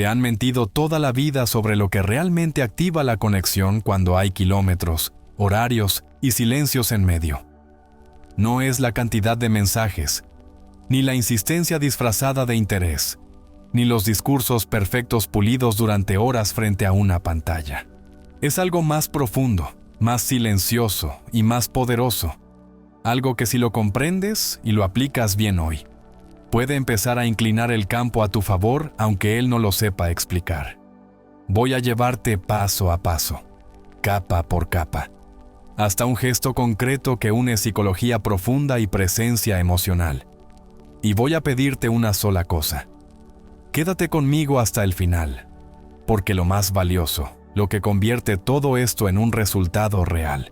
Te han mentido toda la vida sobre lo que realmente activa la conexión cuando hay kilómetros, horarios y silencios en medio. No es la cantidad de mensajes, ni la insistencia disfrazada de interés, ni los discursos perfectos pulidos durante horas frente a una pantalla. Es algo más profundo, más silencioso y más poderoso. Algo que si lo comprendes y lo aplicas bien hoy, puede empezar a inclinar el campo a tu favor aunque él no lo sepa explicar. Voy a llevarte paso a paso, capa por capa, hasta un gesto concreto que une psicología profunda y presencia emocional. Y voy a pedirte una sola cosa. Quédate conmigo hasta el final, porque lo más valioso, lo que convierte todo esto en un resultado real,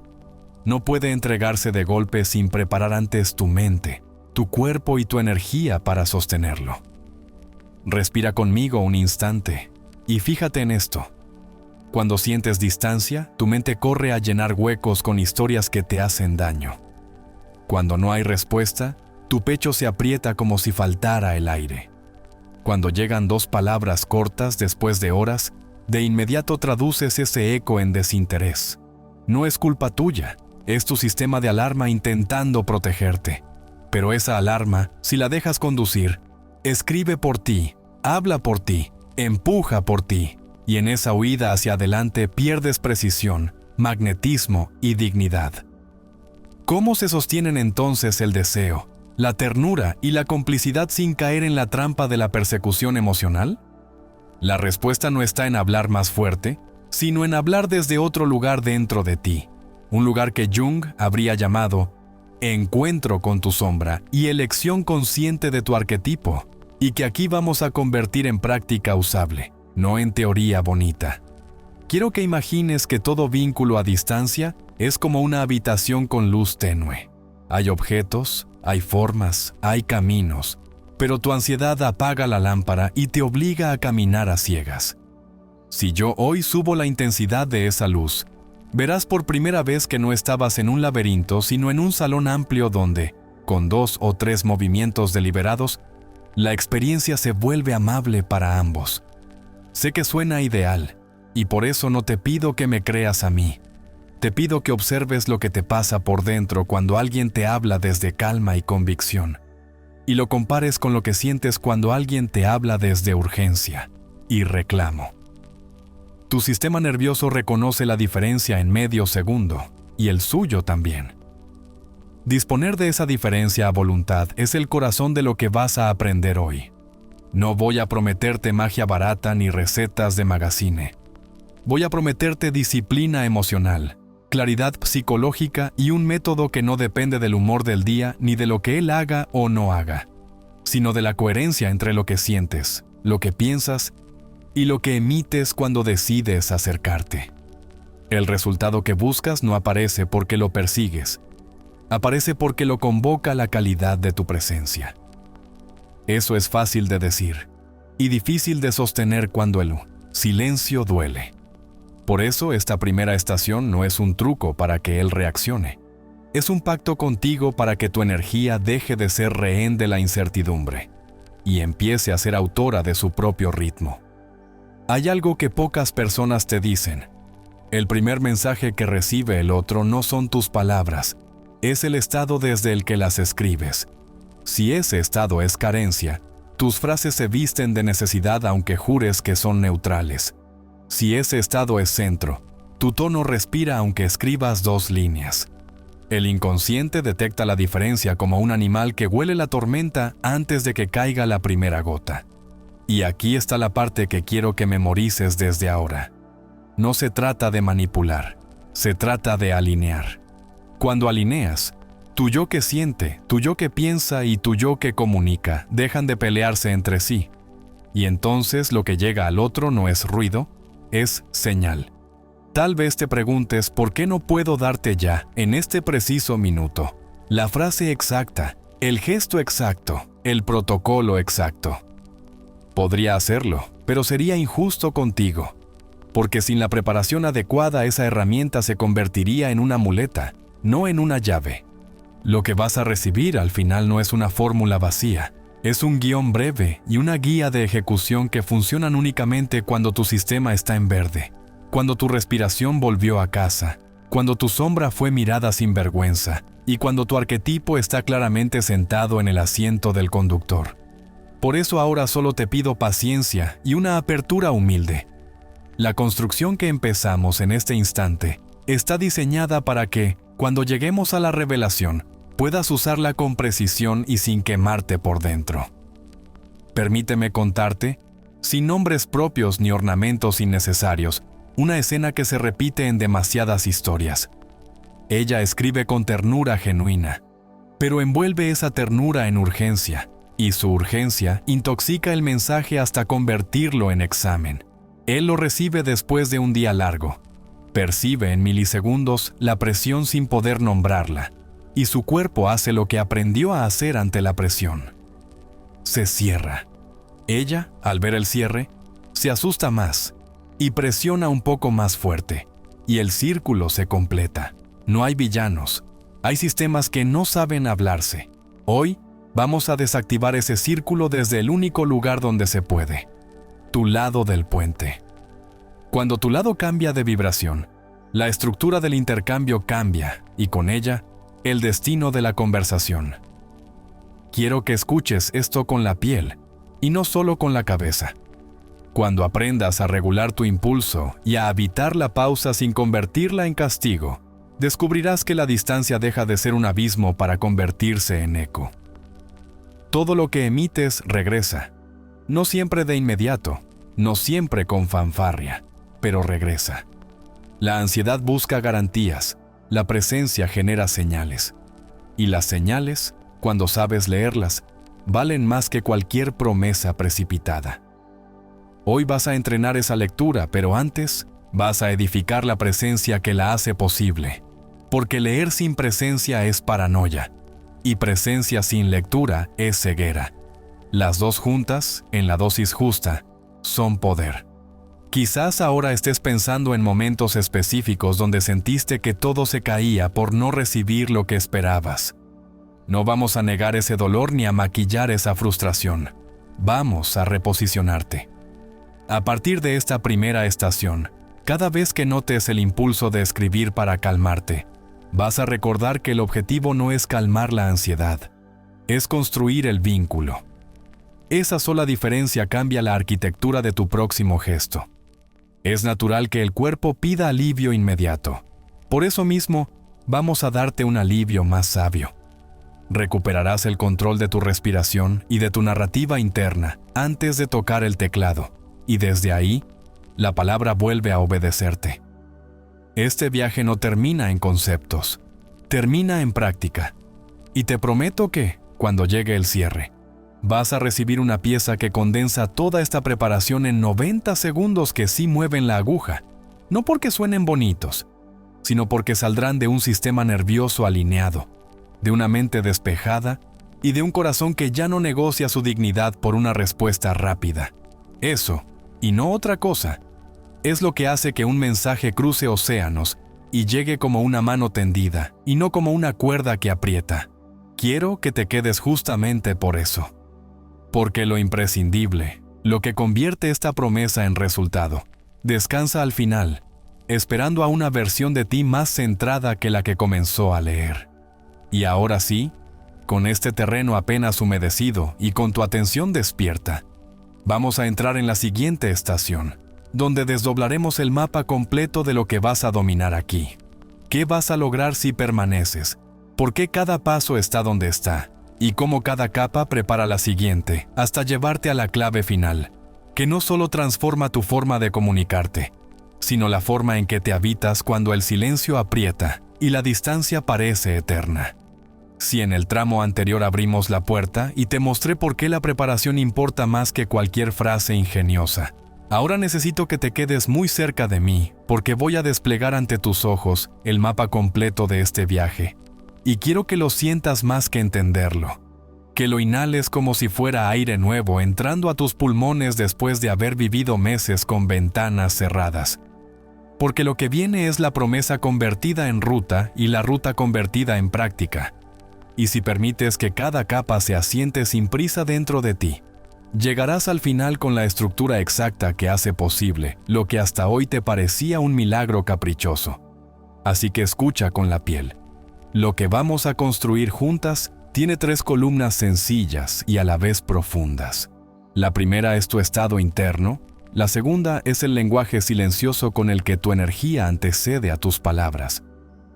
no puede entregarse de golpe sin preparar antes tu mente, tu cuerpo y tu energía para sostenerlo. Respira conmigo un instante y fíjate en esto. Cuando sientes distancia, tu mente corre a llenar huecos con historias que te hacen daño. Cuando no hay respuesta, tu pecho se aprieta como si faltara el aire. Cuando llegan dos palabras cortas después de horas, de inmediato traduces ese eco en desinterés. No es culpa tuya, es tu sistema de alarma intentando protegerte. Pero esa alarma, si la dejas conducir, escribe por ti, habla por ti, empuja por ti, y en esa huida hacia adelante pierdes precisión, magnetismo y dignidad. ¿Cómo se sostienen entonces el deseo, la ternura y la complicidad sin caer en la trampa de la persecución emocional? La respuesta no está en hablar más fuerte, sino en hablar desde otro lugar dentro de ti, un lugar que Jung habría llamado encuentro con tu sombra y elección consciente de tu arquetipo, y que aquí vamos a convertir en práctica usable, no en teoría bonita. Quiero que imagines que todo vínculo a distancia es como una habitación con luz tenue. Hay objetos, hay formas, hay caminos, pero tu ansiedad apaga la lámpara y te obliga a caminar a ciegas. Si yo hoy subo la intensidad de esa luz, verás por primera vez que no estabas en un laberinto, sino en un salón amplio donde, con 2 o 3 movimientos deliberados, la experiencia se vuelve amable para ambos. Sé que suena ideal, y por eso no te pido que me creas a mí. Te pido que observes lo que te pasa por dentro cuando alguien te habla desde calma y convicción, y lo compares con lo que sientes cuando alguien te habla desde urgencia y reclamo. Tu sistema nervioso reconoce la diferencia en medio segundo, y el suyo también. Disponer de esa diferencia a voluntad es el corazón de lo que vas a aprender hoy. No voy a prometerte magia barata ni recetas de magazine. Voy a prometerte disciplina emocional, claridad psicológica y un método que no depende del humor del día ni de lo que él haga o no haga, sino de la coherencia entre lo que sientes, lo que piensas y lo que emites cuando decides acercarte. El resultado que buscas no aparece porque lo persigues, aparece porque lo convoca la calidad de tu presencia. Eso es fácil de decir y difícil de sostener cuando el silencio duele. Por eso esta primera estación no es un truco para que él reaccione. Es un pacto contigo para que tu energía deje de ser rehén de la incertidumbre y empiece a ser autora de su propio ritmo. Hay algo que pocas personas te dicen. El primer mensaje que recibe el otro no son tus palabras, es el estado desde el que las escribes. Si ese estado es carencia, tus frases se visten de necesidad aunque jures que son neutrales. Si ese estado es centro, tu tono respira aunque escribas 2 líneas. El inconsciente detecta la diferencia como un animal que huele la tormenta antes de que caiga la primera gota. Y aquí está la parte que quiero que memorices desde ahora. No se trata de manipular, se trata de alinear. Cuando alineas, tu yo que siente, tu yo que piensa y tu yo que comunica dejan de pelearse entre sí. Y entonces lo que llega al otro no es ruido, es señal. Tal vez te preguntes por qué no puedo darte ya, en este preciso minuto, la frase exacta, el gesto exacto, el protocolo exacto. Podría hacerlo, pero sería injusto contigo, porque sin la preparación adecuada esa herramienta se convertiría en una muleta, no en una llave. Lo que vas a recibir al final no es una fórmula vacía, Es un guión breve y una guía de ejecución que funcionan únicamente cuando tu sistema está en verde, cuando tu respiración volvió a casa, cuando tu sombra fue mirada sin vergüenza y cuando tu arquetipo está claramente sentado en el asiento del conductor. Por eso ahora solo te pido paciencia y una apertura humilde. La construcción que empezamos en este instante está diseñada para que, cuando lleguemos a la revelación, puedas usarla con precisión y sin quemarte por dentro. Permíteme contarte, sin nombres propios ni ornamentos innecesarios, una escena que se repite en demasiadas historias. Ella escribe con ternura genuina, pero envuelve esa ternura en urgencia, y su urgencia intoxica el mensaje hasta convertirlo en examen. Él lo recibe después de un día largo. Percibe en milisegundos la presión sin poder nombrarla, y su cuerpo hace lo que aprendió a hacer ante la presión. Se cierra. Ella, al ver el cierre, se asusta más y presiona un poco más fuerte, y el círculo se completa. No hay villanos, hay sistemas que no saben hablarse. Hoy vamos a desactivar ese círculo desde el único lugar donde se puede: tu lado del puente. Cuando tu lado cambia de vibración, la estructura del intercambio cambia y con ella, el destino de la conversación. Quiero que escuches esto con la piel y no solo con la cabeza. Cuando aprendas a regular tu impulso y a habitar la pausa sin convertirla en castigo, descubrirás que la distancia deja de ser un abismo para convertirse en eco. Todo lo que emites regresa, no siempre de inmediato, no siempre con fanfarria, pero regresa. La ansiedad busca garantías, la presencia genera señales, y las señales, cuando sabes leerlas, valen más que cualquier promesa precipitada. Hoy vas a entrenar esa lectura, pero antes vas a edificar la presencia que la hace posible, porque leer sin presencia es paranoia, y presencia sin lectura es ceguera. Las dos juntas, en la dosis justa, son poder. Quizás ahora estés pensando en momentos específicos donde sentiste que todo se caía por no recibir lo que esperabas. No vamos a negar ese dolor ni a maquillar esa frustración. Vamos a reposicionarte. A partir de esta primera estación, cada vez que notes el impulso de escribir para calmarte, vas a recordar que el objetivo no es calmar la ansiedad, es construir el vínculo. Esa sola diferencia cambia la arquitectura de tu próximo gesto. Es natural que el cuerpo pida alivio inmediato. Por eso mismo, vamos a darte un alivio más sabio. Recuperarás el control de tu respiración y de tu narrativa interna antes de tocar el teclado, y desde ahí, la palabra vuelve a obedecerte. Este viaje no termina en conceptos, termina en práctica. Y te prometo que, cuando llegue el cierre, vas a recibir una pieza que condensa toda esta preparación en 90 segundos que sí mueven la aguja, no porque suenen bonitos, sino porque saldrán de un sistema nervioso alineado, de una mente despejada y de un corazón que ya no negocia su dignidad por una respuesta rápida. Eso, y no otra cosa, es lo que hace que un mensaje cruce océanos y llegue como una mano tendida y no como una cuerda que aprieta. Quiero que te quedes justamente por eso. Porque lo imprescindible, lo que convierte esta promesa en resultado, descansa al final, esperando a una versión de ti más centrada que la que comenzó a leer. Y ahora sí, con este terreno apenas humedecido y con tu atención despierta, vamos a entrar en la siguiente estación, donde desdoblaremos el mapa completo de lo que vas a dominar aquí. ¿Qué vas a lograr si permaneces? ¿Por qué cada paso está donde está? Y cómo cada capa prepara la siguiente, hasta llevarte a la clave final, que no solo transforma tu forma de comunicarte, sino la forma en que te habitas cuando el silencio aprieta y la distancia parece eterna. Si en el tramo anterior abrimos la puerta y te mostré por qué la preparación importa más que cualquier frase ingeniosa, ahora necesito que te quedes muy cerca de mí, porque voy a desplegar ante tus ojos el mapa completo de este viaje. Y quiero que lo sientas más que entenderlo. Que lo inhales como si fuera aire nuevo entrando a tus pulmones después de haber vivido meses con ventanas cerradas. Porque lo que viene es la promesa convertida en ruta y la ruta convertida en práctica. y si permites que cada capa se asiente sin prisa dentro de ti, llegarás al final con la estructura exacta que hace posible lo que hasta hoy te parecía un milagro caprichoso. Así que escucha con la piel. Lo que vamos a construir juntas tiene 3 columnas sencillas y a la vez profundas. La primera es tu estado interno, la segunda es el lenguaje silencioso con el que tu energía antecede a tus palabras.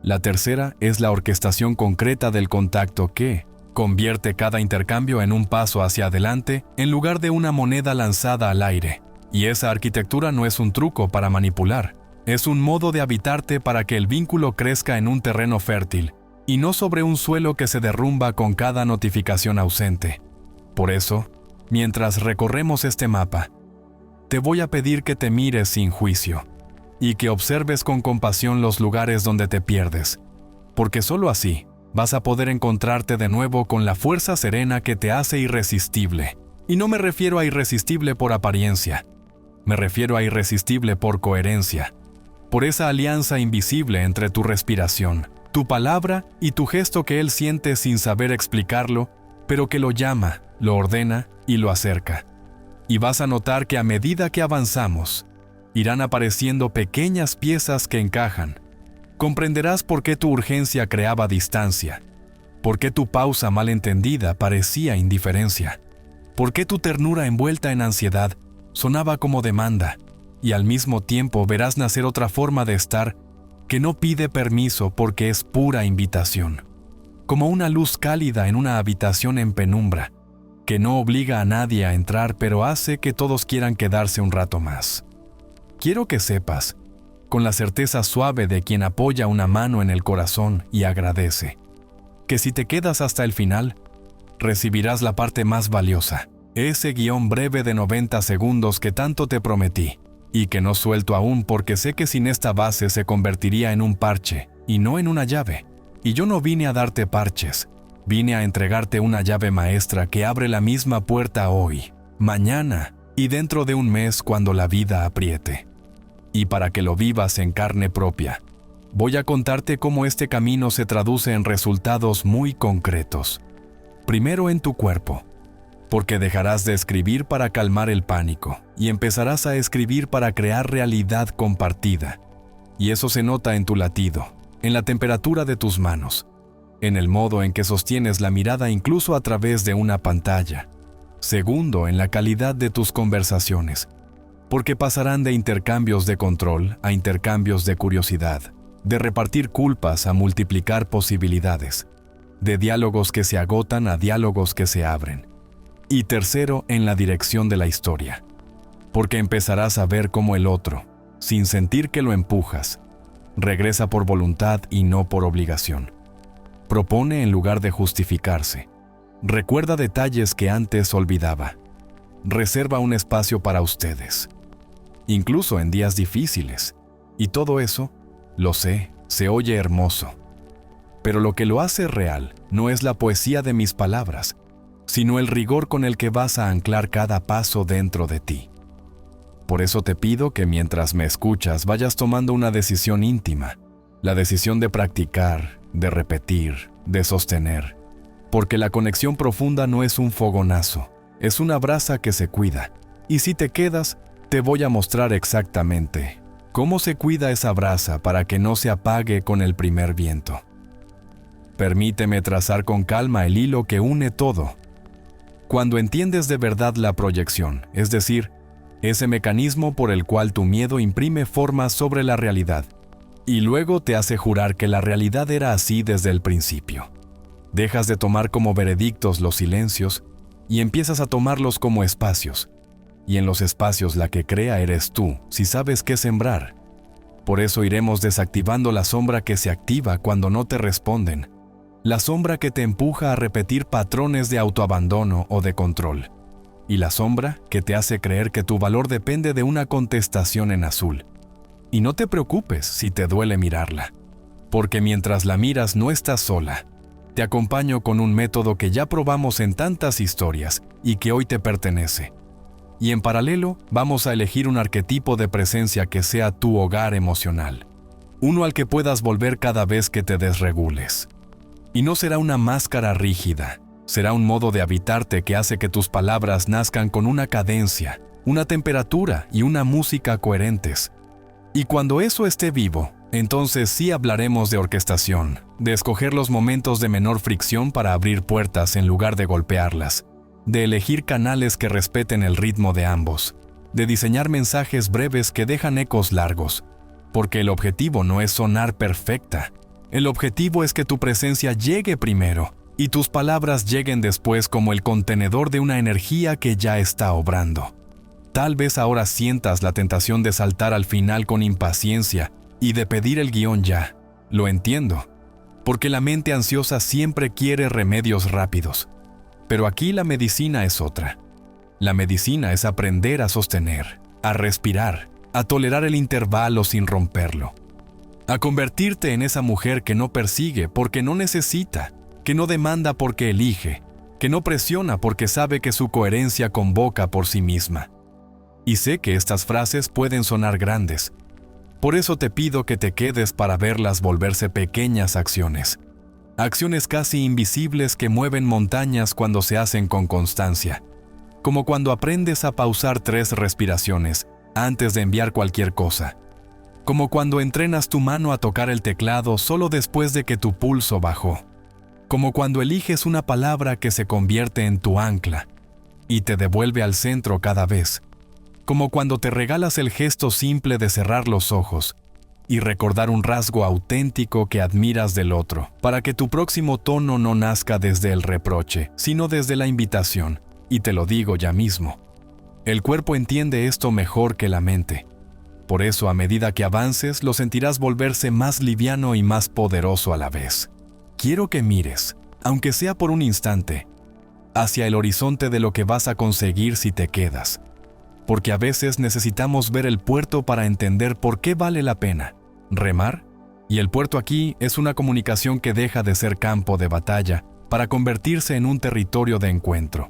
La tercera es la orquestación concreta del contacto que convierte cada intercambio en un paso hacia adelante en lugar de una moneda lanzada al aire. Y esa arquitectura no es un truco para manipular, es un modo de habitarte para que el vínculo crezca en un terreno fértil y no sobre un suelo que se derrumba con cada notificación ausente. Por eso, mientras recorremos este mapa, te voy a pedir que te mires sin juicio y que observes con compasión los lugares donde te pierdes, porque solo así vas a poder encontrarte de nuevo con la fuerza serena que te hace irresistible. Y no me refiero a irresistible por apariencia, me refiero a irresistible por coherencia, por esa alianza invisible entre tu respiración, tu palabra y tu gesto que él siente sin saber explicarlo, pero que lo llama, lo ordena y lo acerca. Y vas a notar que a medida que avanzamos, irán apareciendo pequeñas piezas que encajan. Comprenderás por qué tu urgencia creaba distancia, por qué tu pausa malentendida parecía indiferencia, por qué tu ternura envuelta en ansiedad sonaba como demanda, y al mismo tiempo verás nacer otra forma de estar que no pide permiso porque es pura invitación, como una luz cálida en una habitación en penumbra, que no obliga a nadie a entrar pero hace que todos quieran quedarse un rato más. Quiero que sepas, con la certeza suave de quien apoya una mano en el corazón y agradece, que si te quedas hasta el final, recibirás la parte más valiosa, ese guión breve de 90 segundos que tanto te prometí, y que no suelto aún porque sé que sin esta base se convertiría en un parche, y no en una llave. Y yo no vine a darte parches, vine a entregarte una llave maestra que abre la misma puerta hoy, mañana y dentro de un mes cuando la vida apriete. Y para que lo vivas en carne propia, voy a contarte cómo este camino se traduce en resultados muy concretos. Primero en tu cuerpo, porque dejarás de escribir para calmar el pánico y empezarás a escribir para crear realidad compartida. Y eso se nota en tu latido, en la temperatura de tus manos, en el modo en que sostienes la mirada incluso a través de una pantalla. Segundo, en la calidad de tus conversaciones, porque pasarán de intercambios de control a intercambios de curiosidad, de repartir culpas a multiplicar posibilidades, de diálogos que se agotan a diálogos que se abren. Y tercero, en la dirección de la historia, porque empezarás a ver cómo el otro, sin sentir que lo empujas, regresa por voluntad y no por obligación. Propone en lugar de justificarse. Recuerda detalles que antes olvidaba. Reserva un espacio para ustedes, incluso en días difíciles. Y todo eso, lo sé, se oye hermoso. Pero lo que lo hace real no es la poesía de mis palabras, sino el rigor con el que vas a anclar cada paso dentro de ti. Por eso te pido que mientras me escuchas vayas tomando una decisión íntima, la decisión de practicar, de repetir, de sostener, porque la conexión profunda no es un fogonazo, es una brasa que se cuida, y si te quedas, te voy a mostrar exactamente cómo se cuida esa brasa para que no se apague con el primer viento. Permíteme trazar con calma el hilo que une todo. Cuando entiendes de verdad la proyección, es decir, ese mecanismo por el cual tu miedo imprime forma sobre la realidad, y luego te hace jurar que la realidad era así desde el principio. Dejas de tomar como veredictos los silencios y empiezas a tomarlos como espacios, y en los espacios la que crea eres tú, si sabes qué sembrar. Por eso iremos desactivando la sombra que se activa cuando no te responden, la sombra que te empuja a repetir patrones de autoabandono o de control, y la sombra que te hace creer que tu valor depende de una contestación en azul. Y no te preocupes si te duele mirarla, porque mientras la miras no estás sola. Te acompaño con un método que ya probamos en tantas historias y que hoy te pertenece. Y en paralelo, vamos a elegir un arquetipo de presencia que sea tu hogar emocional, uno al que puedas volver cada vez que te desregules. Y no será una máscara rígida, será un modo de habitarte que hace que tus palabras nazcan con una cadencia, una temperatura y una música coherentes. Y cuando eso esté vivo, entonces sí hablaremos de orquestación, de escoger los momentos de menor fricción para abrir puertas en lugar de golpearlas, de elegir canales que respeten el ritmo de ambos, de diseñar mensajes breves que dejan ecos largos, porque el objetivo no es sonar perfecta. El objetivo es que tu presencia llegue primero y tus palabras lleguen después como el contenedor de una energía que ya está obrando. Tal vez ahora sientas la tentación de saltar al final con impaciencia y de pedir el guión ya. Lo entiendo, porque la mente ansiosa siempre quiere remedios rápidos. Pero aquí la medicina es otra. La medicina es aprender a sostener, a respirar, a tolerar el intervalo sin romperlo. A convertirte en esa mujer que no persigue porque no necesita, que no demanda porque elige, que no presiona porque sabe que su coherencia convoca por sí misma. Y sé que estas frases pueden sonar grandes. Por eso te pido que te quedes para verlas volverse pequeñas acciones. Acciones casi invisibles que mueven montañas cuando se hacen con constancia. Como cuando aprendes a pausar 3 respiraciones antes de enviar cualquier cosa. Como cuando entrenas tu mano a tocar el teclado solo después de que tu pulso bajó. Como cuando eliges una palabra que se convierte en tu ancla y te devuelve al centro cada vez. Como cuando te regalas el gesto simple de cerrar los ojos y recordar un rasgo auténtico que admiras del otro, para que tu próximo tono no nazca desde el reproche, sino desde la invitación. Y te lo digo ya mismo. El cuerpo entiende esto mejor que la mente. Por eso, a medida que avances, lo sentirás volverse más liviano y más poderoso a la vez. Quiero que mires, aunque sea por un instante, hacia el horizonte de lo que vas a conseguir si te quedas. Porque a veces necesitamos ver el puerto para entender por qué vale la pena remar. Y el puerto aquí es una comunicación que deja de ser campo de batalla para convertirse en un territorio de encuentro.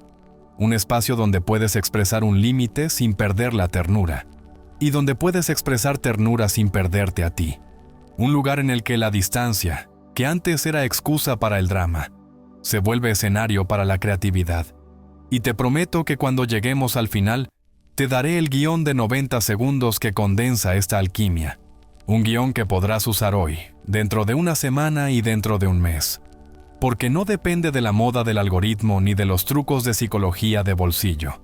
Un espacio donde puedes expresar un límite sin perder la ternura. Y donde puedes expresar ternura sin perderte a ti. Un lugar en el que la distancia, que antes era excusa para el drama, se vuelve escenario para la creatividad. Y te prometo que cuando lleguemos al final, te daré el guión de 90 segundos que condensa esta alquimia. Un guión que podrás usar hoy, dentro de una semana y dentro de un mes. Porque no depende de la moda del algoritmo ni de los trucos de psicología de bolsillo.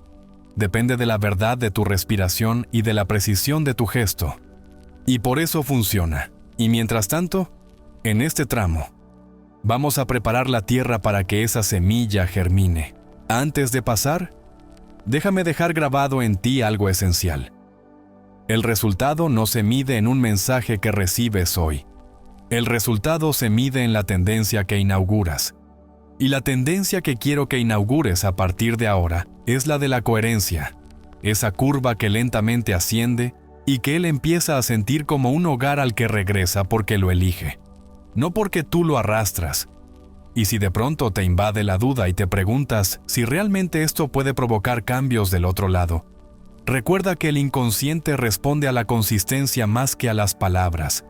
Depende de la verdad de tu respiración y de la precisión de tu gesto. Y por eso funciona. Y mientras tanto, en este tramo, vamos a preparar la tierra para que esa semilla germine. Antes de pasar, déjame dejar grabado en ti algo esencial. El resultado no se mide en un mensaje que recibes hoy. El resultado se mide en la tendencia que inauguras. Y la tendencia que quiero que inaugures a partir de ahora es la de la coherencia, esa curva que lentamente asciende y que él empieza a sentir como un hogar al que regresa porque lo elige, no porque tú lo arrastras. Y si de pronto te invade la duda y te preguntas si realmente esto puede provocar cambios del otro lado, recuerda que el inconsciente responde a la consistencia más que a las palabras,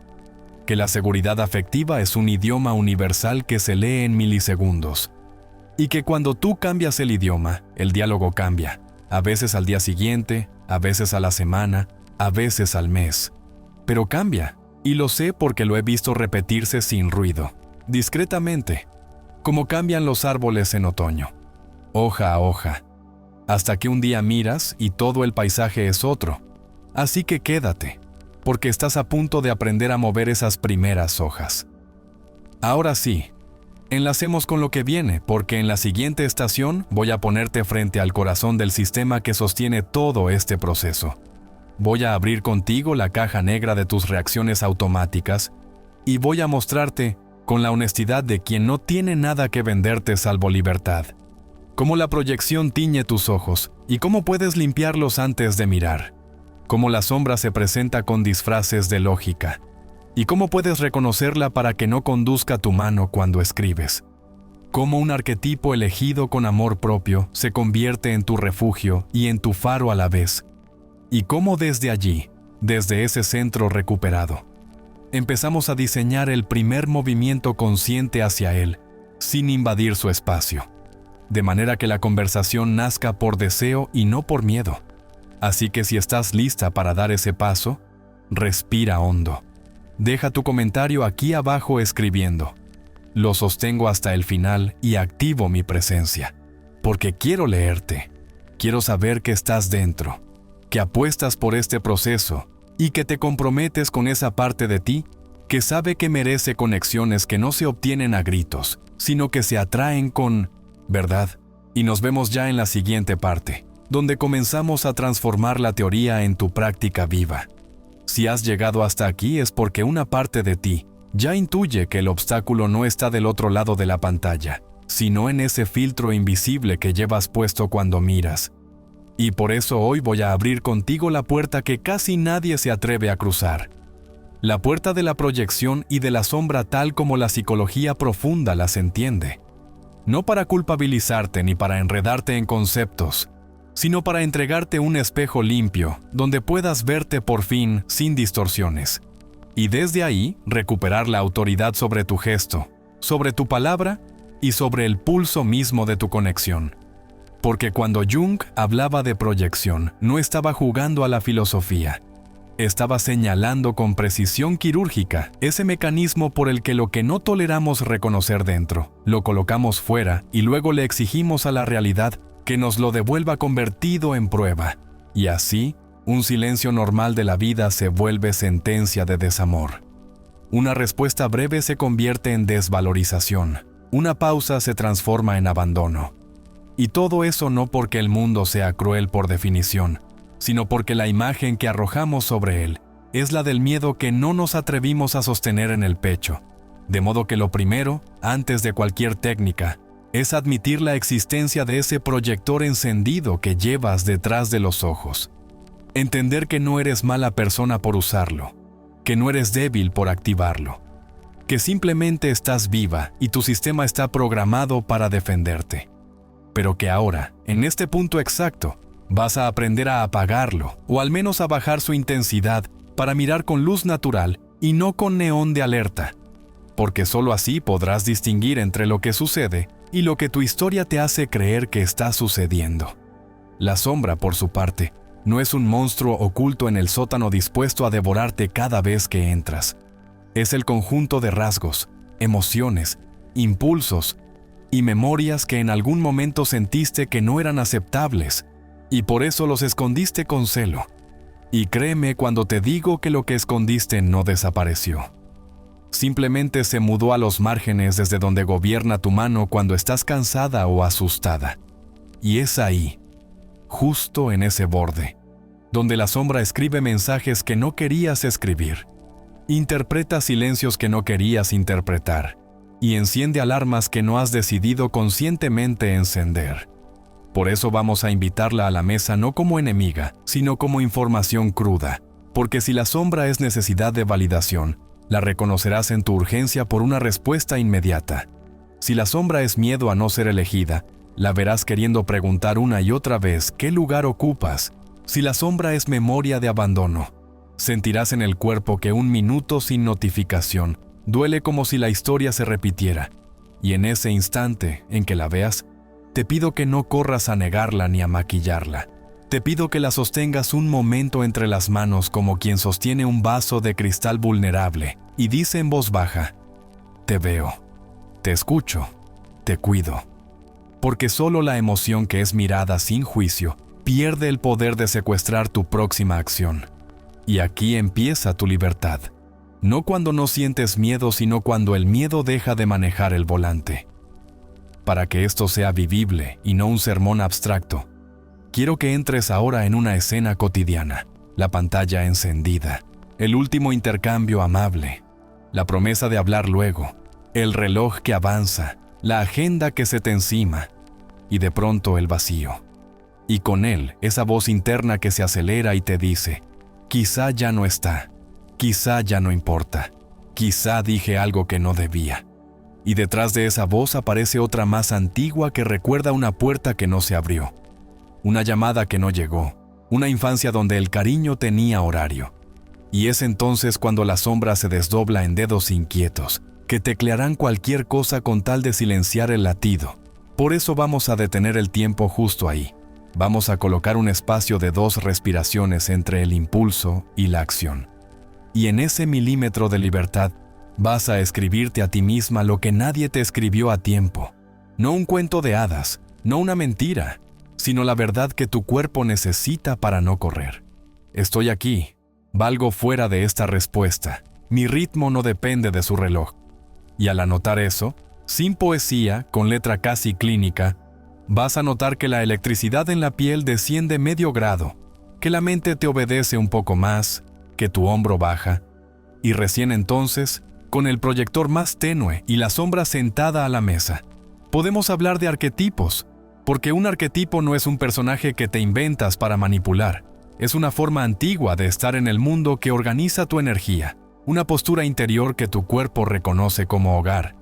que la seguridad afectiva es un idioma universal que se lee en milisegundos, y que cuando tú cambias el idioma, el diálogo cambia, a veces al día siguiente, a veces a la semana, a veces al mes. Pero cambia, y lo sé porque lo he visto repetirse sin ruido, discretamente, como cambian los árboles en otoño, hoja a hoja, hasta que un día miras y todo el paisaje es otro. Así que quédate, porque estás a punto de aprender a mover esas primeras hojas. Ahora sí, enlacemos con lo que viene, porque en la siguiente estación voy a ponerte frente al corazón del sistema que sostiene todo este proceso. Voy a abrir contigo la caja negra de tus reacciones automáticas y voy a mostrarte, con la honestidad de quien no tiene nada que venderte salvo libertad, cómo la proyección tiñe tus ojos y cómo puedes limpiarlos antes de mirar, cómo la sombra se presenta con disfraces de lógica y cómo puedes reconocerla para que no conduzca tu mano cuando escribes, cómo un arquetipo elegido con amor propio se convierte en tu refugio y en tu faro a la vez, y cómo desde allí, desde ese centro recuperado, empezamos a diseñar el primer movimiento consciente hacia él, sin invadir su espacio, de manera que la conversación nazca por deseo y no por miedo. Así que si estás lista para dar ese paso, respira hondo. Deja tu comentario aquí abajo escribiendo. Lo sostengo hasta el final y activo mi presencia, porque quiero leerte. Quiero saber que estás dentro, que apuestas por este proceso y que te comprometes con esa parte de ti que sabe que merece conexiones que no se obtienen a gritos, sino que se atraen con verdad. Y nos vemos ya en la siguiente parte, donde comenzamos a transformar la teoría en tu práctica viva. Si has llegado hasta aquí es porque una parte de ti ya intuye que el obstáculo no está del otro lado de la pantalla, sino en ese filtro invisible que llevas puesto cuando miras. Y por eso hoy voy a abrir contigo la puerta que casi nadie se atreve a cruzar. La puerta de la proyección y de la sombra tal como la psicología profunda las entiende. No para culpabilizarte ni para enredarte en conceptos, sino para entregarte un espejo limpio donde puedas verte por fin sin distorsiones. Y desde ahí recuperar la autoridad sobre tu gesto, sobre tu palabra y sobre el pulso mismo de tu conexión. Porque cuando Jung hablaba de proyección, no estaba jugando a la filosofía. Estaba señalando con precisión quirúrgica ese mecanismo por el que lo que no toleramos reconocer dentro, lo colocamos fuera y luego le exigimos a la realidad que nos lo devuelva convertido en prueba. Y así, un silencio normal de la vida se vuelve sentencia de desamor. Una respuesta breve se convierte en desvalorización. Una pausa se transforma en abandono. Y todo eso no porque el mundo sea cruel por definición, sino porque la imagen que arrojamos sobre él es la del miedo que no nos atrevimos a sostener en el pecho. De modo que lo primero, antes de cualquier técnica, es admitir la existencia de ese proyector encendido que llevas detrás de los ojos. Entender que no eres mala persona por usarlo, que no eres débil por activarlo, que simplemente estás viva y tu sistema está programado para defenderte. Pero que ahora, en este punto exacto, vas a aprender a apagarlo, o al menos a bajar su intensidad para mirar con luz natural y no con neón de alerta, porque solo así podrás distinguir entre lo que sucede y lo que tu historia te hace creer que está sucediendo. La sombra, por su parte, no es un monstruo oculto en el sótano dispuesto a devorarte cada vez que entras. Es el conjunto de rasgos, emociones, impulsos y memorias que en algún momento sentiste que no eran aceptables, y por eso los escondiste con celo. Y créeme cuando te digo que lo que escondiste no desapareció. Simplemente se mudó a los márgenes desde donde gobierna tu mano cuando estás cansada o asustada. Y es ahí, justo en ese borde, donde la sombra escribe mensajes que no querías escribir, interpreta silencios que no querías interpretar, y enciende alarmas que no has decidido conscientemente encender. Por eso vamos a invitarla a la mesa no como enemiga, sino como información cruda, porque si la sombra es necesidad de validación, la reconocerás en tu urgencia por una respuesta inmediata. Si la sombra es miedo a no ser elegida, la verás queriendo preguntar una y otra vez qué lugar ocupas. Si la sombra es memoria de abandono, sentirás en el cuerpo que un minuto sin notificación duele como si la historia se repitiera, y en ese instante en que la veas, te pido que no corras a negarla ni a maquillarla. Te pido que la sostengas un momento entre las manos como quien sostiene un vaso de cristal vulnerable y dice en voz baja: te veo, te escucho, te cuido. Porque solo la emoción que es mirada sin juicio pierde el poder de secuestrar tu próxima acción. Y aquí empieza tu libertad. No cuando no sientes miedo, sino cuando el miedo deja de manejar el volante. Para que esto sea vivible y no un sermón abstracto, quiero que entres ahora en una escena cotidiana, la pantalla encendida, el último intercambio amable, la promesa de hablar luego, el reloj que avanza, la agenda que se te encima, y de pronto el vacío. Y con él esa voz interna que se acelera y te dice: quizá ya no está, quizá ya no importa, quizá dije algo que no debía. Y detrás de esa voz aparece otra más antigua que recuerda una puerta que no se abrió, una llamada que no llegó, una infancia donde el cariño tenía horario. Y es entonces cuando la sombra se desdobla en dedos inquietos, que teclearán cualquier cosa con tal de silenciar el latido. Por eso vamos a detener el tiempo justo ahí. Vamos a colocar un espacio de 2 respiraciones entre el impulso y la acción. Y en ese milímetro de libertad, vas a escribirte a ti misma lo que nadie te escribió a tiempo. No un cuento de hadas, no una mentira, sino la verdad que tu cuerpo necesita para no correr. Estoy aquí, valgo fuera de esta respuesta. Mi ritmo no depende de su reloj. Y al anotar eso, sin poesía, con letra casi clínica, vas a notar que la electricidad en la piel desciende medio grado, que la mente te obedece un poco más, que tu hombro baja, y recién entonces, con el proyector más tenue y la sombra sentada a la mesa, podemos hablar de arquetipos, porque un arquetipo no es un personaje que te inventas para manipular, es una forma antigua de estar en el mundo que organiza tu energía, una postura interior que tu cuerpo reconoce como hogar.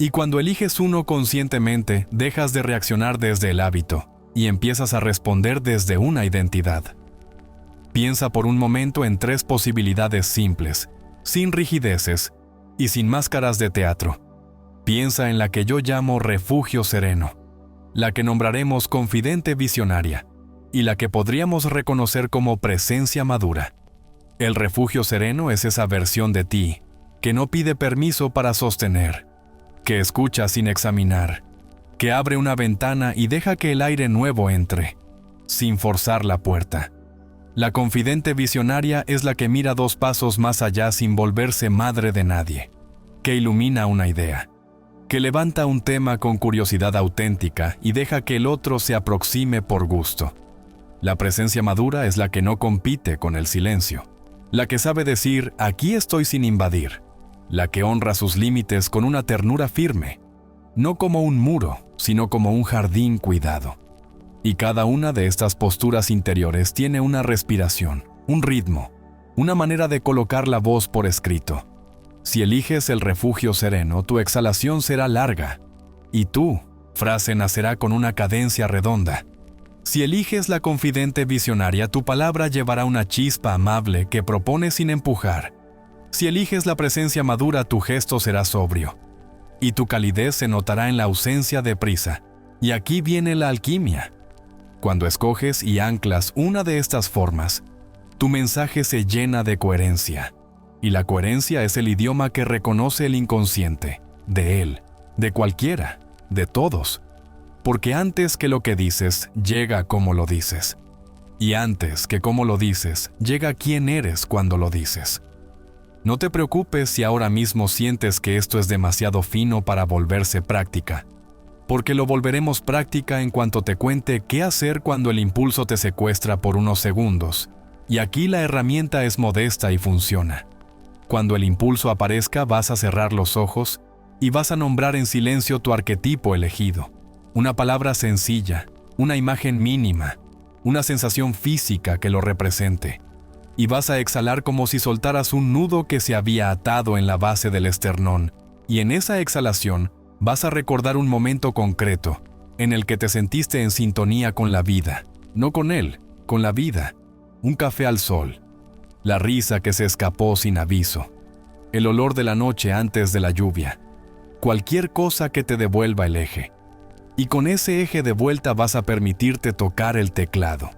Y cuando eliges uno conscientemente, dejas de reaccionar desde el hábito y empiezas a responder desde una identidad. Piensa por un momento en 3 posibilidades simples, sin rigideces y sin máscaras de teatro. Piensa en la que yo llamo refugio sereno, la que nombraremos confidente visionaria y la que podríamos reconocer como presencia madura. El refugio sereno es esa versión de ti que no pide permiso para sostener, que escucha sin examinar, que abre una ventana y deja que el aire nuevo entre, sin forzar la puerta. La confidente visionaria es la que mira 2 pasos más allá sin volverse madre de nadie, que ilumina una idea, que levanta un tema con curiosidad auténtica y deja que el otro se aproxime por gusto. La presencia madura es la que no compite con el silencio, la que sabe decir, aquí estoy sin invadir, la que honra sus límites con una ternura firme, no como un muro, sino como un jardín cuidado. Y cada una de estas posturas interiores tiene una respiración, un ritmo, una manera de colocar la voz por escrito. Si eliges el refugio sereno, tu exhalación será larga, y tu frase nacerá con una cadencia redonda. Si eliges la confidente visionaria, tu palabra llevará una chispa amable que propone sin empujar. Si eliges la presencia madura, tu gesto será sobrio, y tu calidez se notará en la ausencia de prisa. Y aquí viene la alquimia. Cuando escoges y anclas una de estas formas, tu mensaje se llena de coherencia. Y la coherencia es el idioma que reconoce el inconsciente, de él, de cualquiera, de todos. Porque antes que lo que dices, llega como lo dices. Y antes que cómo lo dices, llega quién eres cuando lo dices. No te preocupes si ahora mismo sientes que esto es demasiado fino para volverse práctica, porque lo volveremos práctica en cuanto te cuente qué hacer cuando el impulso te secuestra por unos segundos. Y aquí la herramienta es modesta y funciona. Cuando el impulso aparezca, vas a cerrar los ojos y vas a nombrar en silencio tu arquetipo elegido. Una palabra sencilla, una imagen mínima, una sensación física que lo represente. Y vas a exhalar como si soltaras un nudo que se había atado en la base del esternón. Y en esa exhalación vas a recordar un momento concreto en el que te sentiste en sintonía con la vida, no con él, con la vida. Un café al sol, la risa que se escapó sin aviso, el olor de la noche antes de la lluvia, cualquier cosa que te devuelva el eje. Y con ese eje de vuelta vas a permitirte tocar el teclado.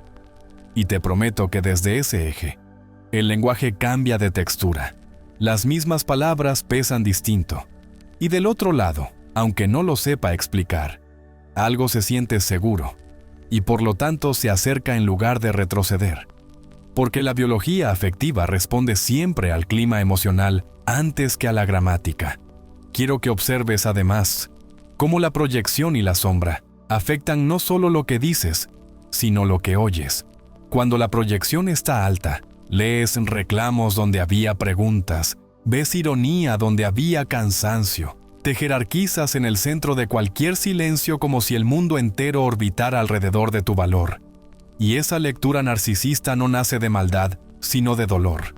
Y te prometo que desde ese eje, el lenguaje cambia de textura. Las mismas palabras pesan distinto. Y del otro lado, aunque no lo sepa explicar, algo se siente seguro. Y por lo tanto se acerca en lugar de retroceder. Porque la biología afectiva responde siempre al clima emocional antes que a la gramática. Quiero que observes además cómo la proyección y la sombra afectan no solo lo que dices, sino lo que oyes. Cuando la proyección está alta, lees reclamos donde había preguntas, ves ironía donde había cansancio, te jerarquizas en el centro de cualquier silencio como si el mundo entero orbitara alrededor de tu valor. Y esa lectura narcisista no nace de maldad, sino de dolor.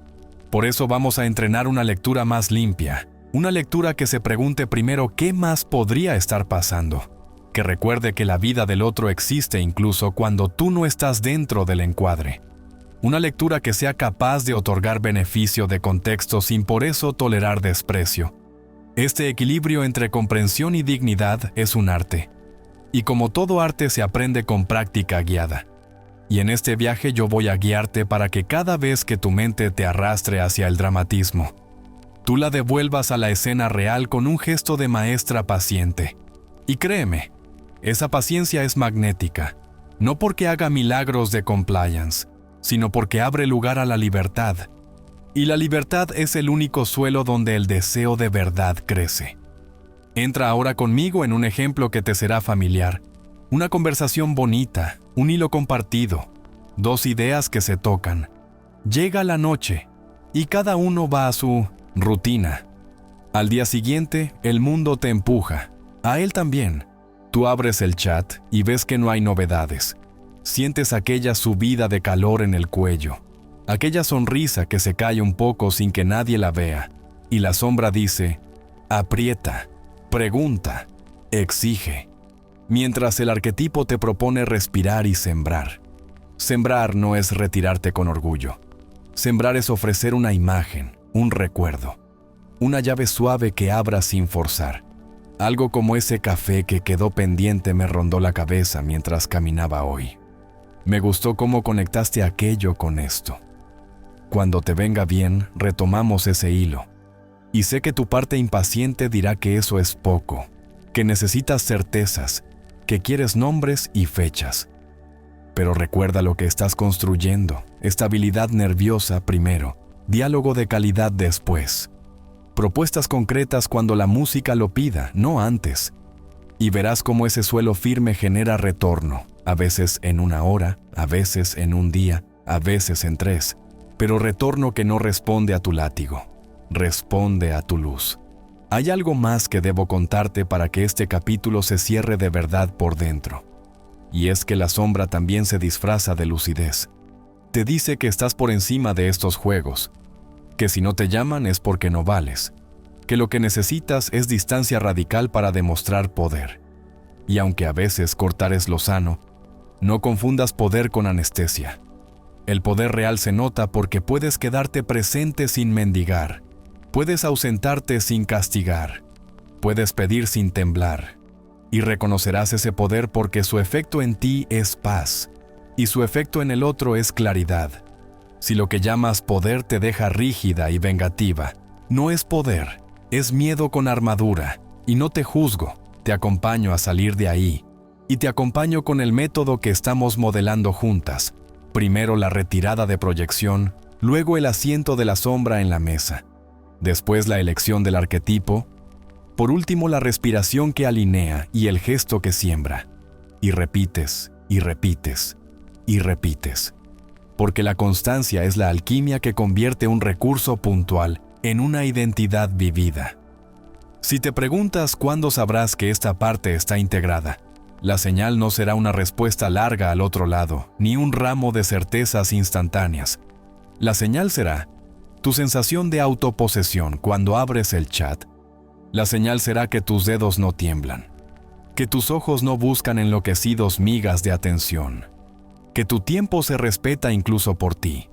Por eso vamos a entrenar una lectura más limpia, una lectura que se pregunte primero qué más podría estar pasando, que recuerde que la vida del otro existe incluso cuando tú no estás dentro del encuadre. Una lectura que sea capaz de otorgar beneficio de contexto sin por eso tolerar desprecio. Este equilibrio entre comprensión y dignidad es un arte, y como todo arte se aprende con práctica guiada. Y en este viaje yo voy a guiarte para que cada vez que tu mente te arrastre hacia el dramatismo, tú la devuelvas a la escena real con un gesto de maestra paciente. Y créeme, esa paciencia es magnética, no porque haga milagros de compliance, sino porque abre lugar a la libertad. Y la libertad es el único suelo donde el deseo de verdad crece. Entra ahora conmigo en un ejemplo que te será familiar. Una conversación bonita, un hilo compartido, dos ideas que se tocan. Llega la noche y cada uno va a su rutina. Al día siguiente, el mundo te empuja. A él también. Tú abres el chat y ves que no hay novedades. Sientes aquella subida de calor en el cuello, aquella sonrisa que se cae un poco sin que nadie la vea, y la sombra dice, aprieta, pregunta, exige, mientras el arquetipo te propone respirar y sembrar. Sembrar no es retirarte con orgullo. Sembrar es ofrecer una imagen, un recuerdo, una llave suave que abra sin forzar. Algo como ese café que quedó pendiente me rondó la cabeza mientras caminaba hoy. Me gustó cómo conectaste aquello con esto. Cuando te venga bien, retomamos ese hilo. Y sé que tu parte impaciente dirá que eso es poco, que necesitas certezas, que quieres nombres y fechas. Pero recuerda lo que estás construyendo, estabilidad nerviosa primero, diálogo de calidad después. Propuestas concretas cuando la música lo pida, no antes. Y verás cómo ese suelo firme genera retorno, a veces en 1 hora, a veces en 1 día, a veces en 3, pero retorno que no responde a tu látigo, responde a tu luz. Hay algo más que debo contarte para que este capítulo se cierre de verdad por dentro. Y es que la sombra también se disfraza de lucidez. Te dice que estás por encima de estos juegos, que si no te llaman es porque no vales, que lo que necesitas es distancia radical para demostrar poder. Y aunque a veces cortar es lo sano, no confundas poder con anestesia. El poder real se nota porque puedes quedarte presente sin mendigar, puedes ausentarte sin castigar, puedes pedir sin temblar, y reconocerás ese poder porque su efecto en ti es paz, y su efecto en el otro es claridad. Si lo que llamas poder te deja rígida y vengativa, no es poder, es miedo con armadura, y no te juzgo, te acompaño a salir de ahí, y te acompaño con el método que estamos modelando juntas. Primero la retirada de proyección, luego el asiento de la sombra en la mesa, después la elección del arquetipo, por último la respiración que alinea y el gesto que siembra. Y repites, y repites, y repites. Porque la constancia es la alquimia que convierte un recurso puntual en una identidad vivida. Si te preguntas cuándo sabrás que esta parte está integrada, la señal no será una respuesta larga al otro lado, ni un ramo de certezas instantáneas. La señal será tu sensación de autoposesión cuando abres el chat. La señal será que tus dedos no tiemblan, que tus ojos no buscan enloquecidos migas de atención, que tu tiempo se respeta incluso por ti,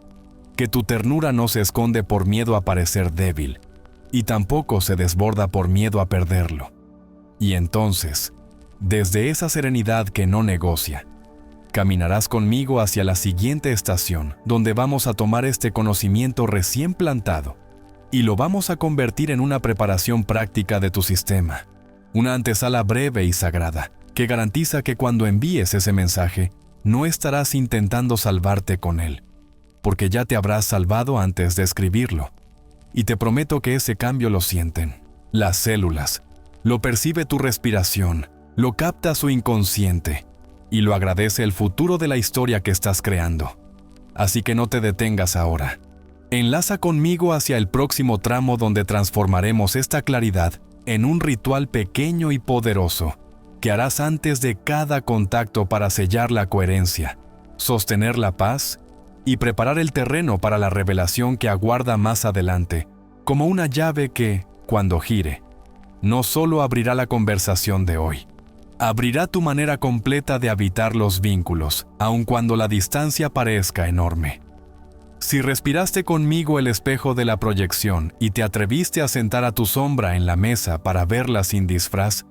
que tu ternura no se esconde por miedo a parecer débil, y tampoco se desborda por miedo a perderlo. Y entonces, desde esa serenidad que no negocia, caminarás conmigo hacia la siguiente estación, donde vamos a tomar este conocimiento recién plantado y lo vamos a convertir en una preparación práctica de tu sistema, una antesala breve y sagrada, que garantiza que cuando envíes ese mensaje, no estarás intentando salvarte con él, porque ya te habrás salvado antes de escribirlo. Y te prometo que ese cambio lo sienten las células, lo percibe tu respiración, lo capta su inconsciente y lo agradece el futuro de la historia que estás creando. Así que no te detengas ahora. Enlaza conmigo hacia el próximo tramo donde transformaremos esta claridad en un ritual pequeño y poderoso que harás antes de cada contacto para sellar la coherencia, sostener la paz y preparar el terreno para la revelación que aguarda más adelante, como una llave que, cuando gire, no solo abrirá la conversación de hoy, abrirá tu manera completa de habitar los vínculos, aun cuando la distancia parezca enorme. Si respiraste conmigo el espejo de la proyección y te atreviste a sentar a tu sombra en la mesa para verla sin disfraz,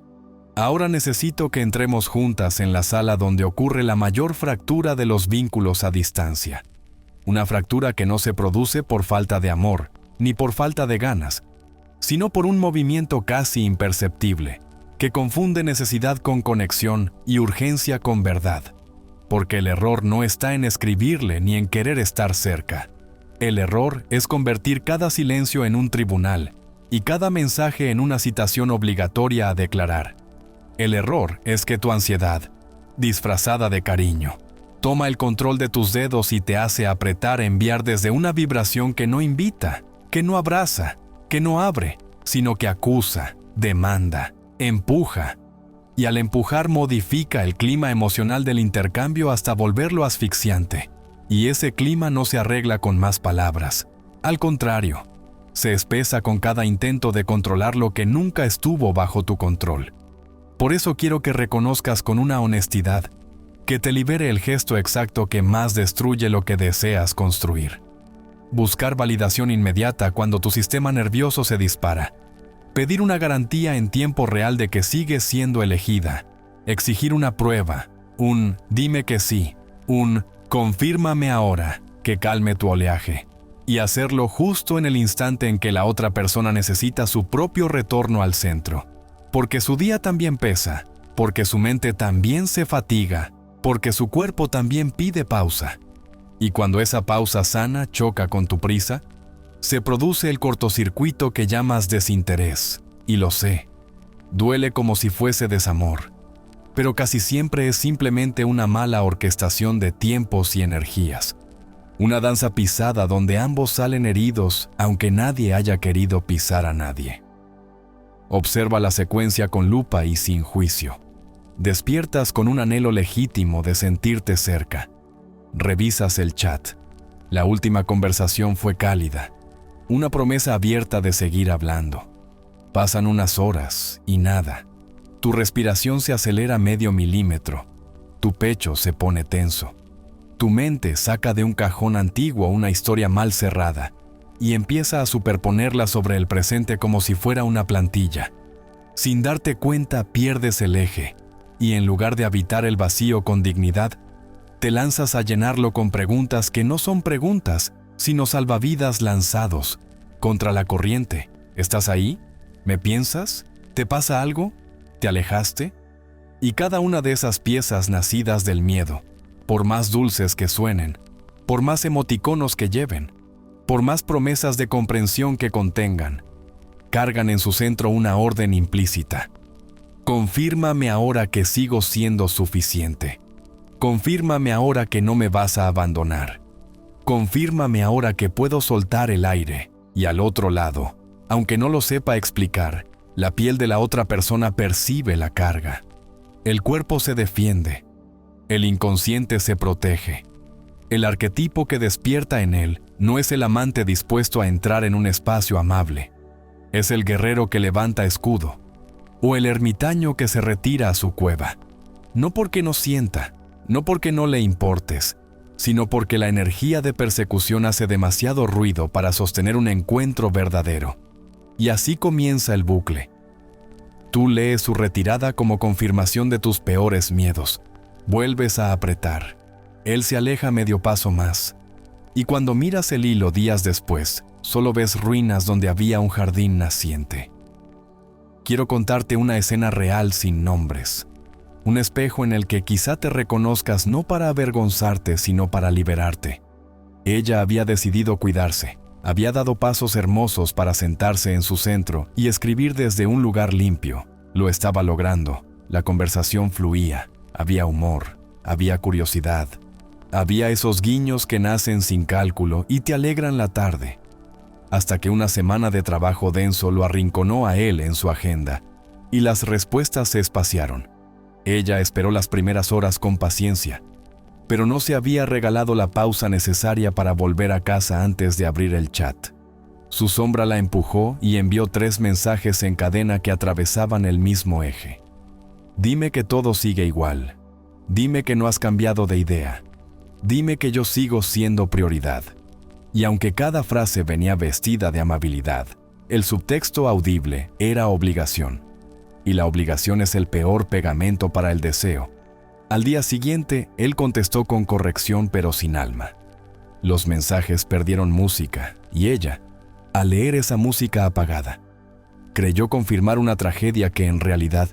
ahora necesito que entremos juntas en la sala donde ocurre la mayor fractura de los vínculos a distancia. Una fractura que no se produce por falta de amor, ni por falta de ganas, sino por un movimiento casi imperceptible, que confunde necesidad con conexión y urgencia con verdad. Porque el error no está en escribirle ni en querer estar cerca. El error es convertir cada silencio en un tribunal y cada mensaje en una citación obligatoria a declarar. El error es que tu ansiedad, disfrazada de cariño, toma el control de tus dedos y te hace apretar enviar desde una vibración que no invita, que no abraza, que no abre, sino que acusa, demanda, empuja. Y al empujar modifica el clima emocional del intercambio hasta volverlo asfixiante. Y ese clima no se arregla con más palabras. Al contrario, se espesa con cada intento de controlar lo que nunca estuvo bajo tu control. Por eso quiero que reconozcas con una honestidad que te libere el gesto exacto que más destruye lo que deseas construir. Buscar validación inmediata cuando tu sistema nervioso se dispara. Pedir una garantía en tiempo real de que sigues siendo elegida. Exigir una prueba, un dime que sí, un confírmame ahora, que calme tu oleaje. Y hacerlo justo en el instante en que la otra persona necesita su propio retorno al centro. Porque su día también pesa, porque su mente también se fatiga, porque su cuerpo también pide pausa. Y cuando esa pausa sana choca con tu prisa, se produce el cortocircuito que llamas desinterés, y lo sé. Duele como si fuese desamor, pero casi siempre es simplemente una mala orquestación de tiempos y energías. Una danza pisada donde ambos salen heridos, aunque nadie haya querido pisar a nadie. Observa la secuencia con lupa y sin juicio. Despiertas con un anhelo legítimo de sentirte cerca. Revisas el chat. La última conversación fue cálida. Una promesa abierta de seguir hablando. Pasan unas horas y nada. Tu respiración se acelera medio milímetro. Tu pecho se pone tenso. Tu mente saca de un cajón antiguo una historia mal cerrada y empieza a superponerla sobre el presente como si fuera una plantilla. Sin darte cuenta, pierdes el eje y en lugar de habitar el vacío con dignidad, te lanzas a llenarlo con preguntas que no son preguntas, sino salvavidas lanzados contra la corriente. ¿Estás ahí? ¿Me piensas? ¿Te pasa algo? ¿Te alejaste? Y cada una de esas piezas nacidas del miedo, por más dulces que suenen, por más emoticonos que lleven, por más promesas de comprensión que contengan, cargan en su centro una orden implícita. Confírmame ahora que sigo siendo suficiente. Confírmame ahora que no me vas a abandonar. Confírmame ahora que puedo soltar el aire. Y al otro lado, aunque no lo sepa explicar, la piel de la otra persona percibe la carga. El cuerpo se defiende. El inconsciente se protege. El arquetipo que despierta en él no es el amante dispuesto a entrar en un espacio amable. Es el guerrero que levanta escudo. O el ermitaño que se retira a su cueva. No porque no sienta, no porque no le importes, sino porque la energía de persecución hace demasiado ruido para sostener un encuentro verdadero. Y así comienza el bucle. Tú lees su retirada como confirmación de tus peores miedos. Vuelves a apretar. Él se aleja medio paso más. Y cuando miras el hilo días después, solo ves ruinas donde había un jardín naciente. Quiero contarte una escena real sin nombres. Un espejo en el que quizá te reconozcas no para avergonzarte, sino para liberarte. Ella había decidido cuidarse. Había dado pasos hermosos para sentarse en su centro y escribir desde un lugar limpio. Lo estaba logrando. La conversación fluía. Había humor. Había curiosidad. Había esos guiños que nacen sin cálculo y te alegran la tarde. Hasta que una semana de trabajo denso lo arrinconó a él en su agenda, y las respuestas se espaciaron. Ella esperó las primeras horas con paciencia, pero no se había regalado la pausa necesaria para volver a casa antes de abrir el chat. Su sombra la empujó y envió 3 mensajes en cadena que atravesaban el mismo eje. Dime que todo sigue igual. Dime que no has cambiado de idea. Dime que yo sigo siendo prioridad. Y aunque cada frase venía vestida de amabilidad, el subtexto audible era obligación. Y la obligación es el peor pegamento para el deseo. Al día siguiente, él contestó con corrección pero sin alma. Los mensajes perdieron música, y ella, al leer esa música apagada, creyó confirmar una tragedia que en realidad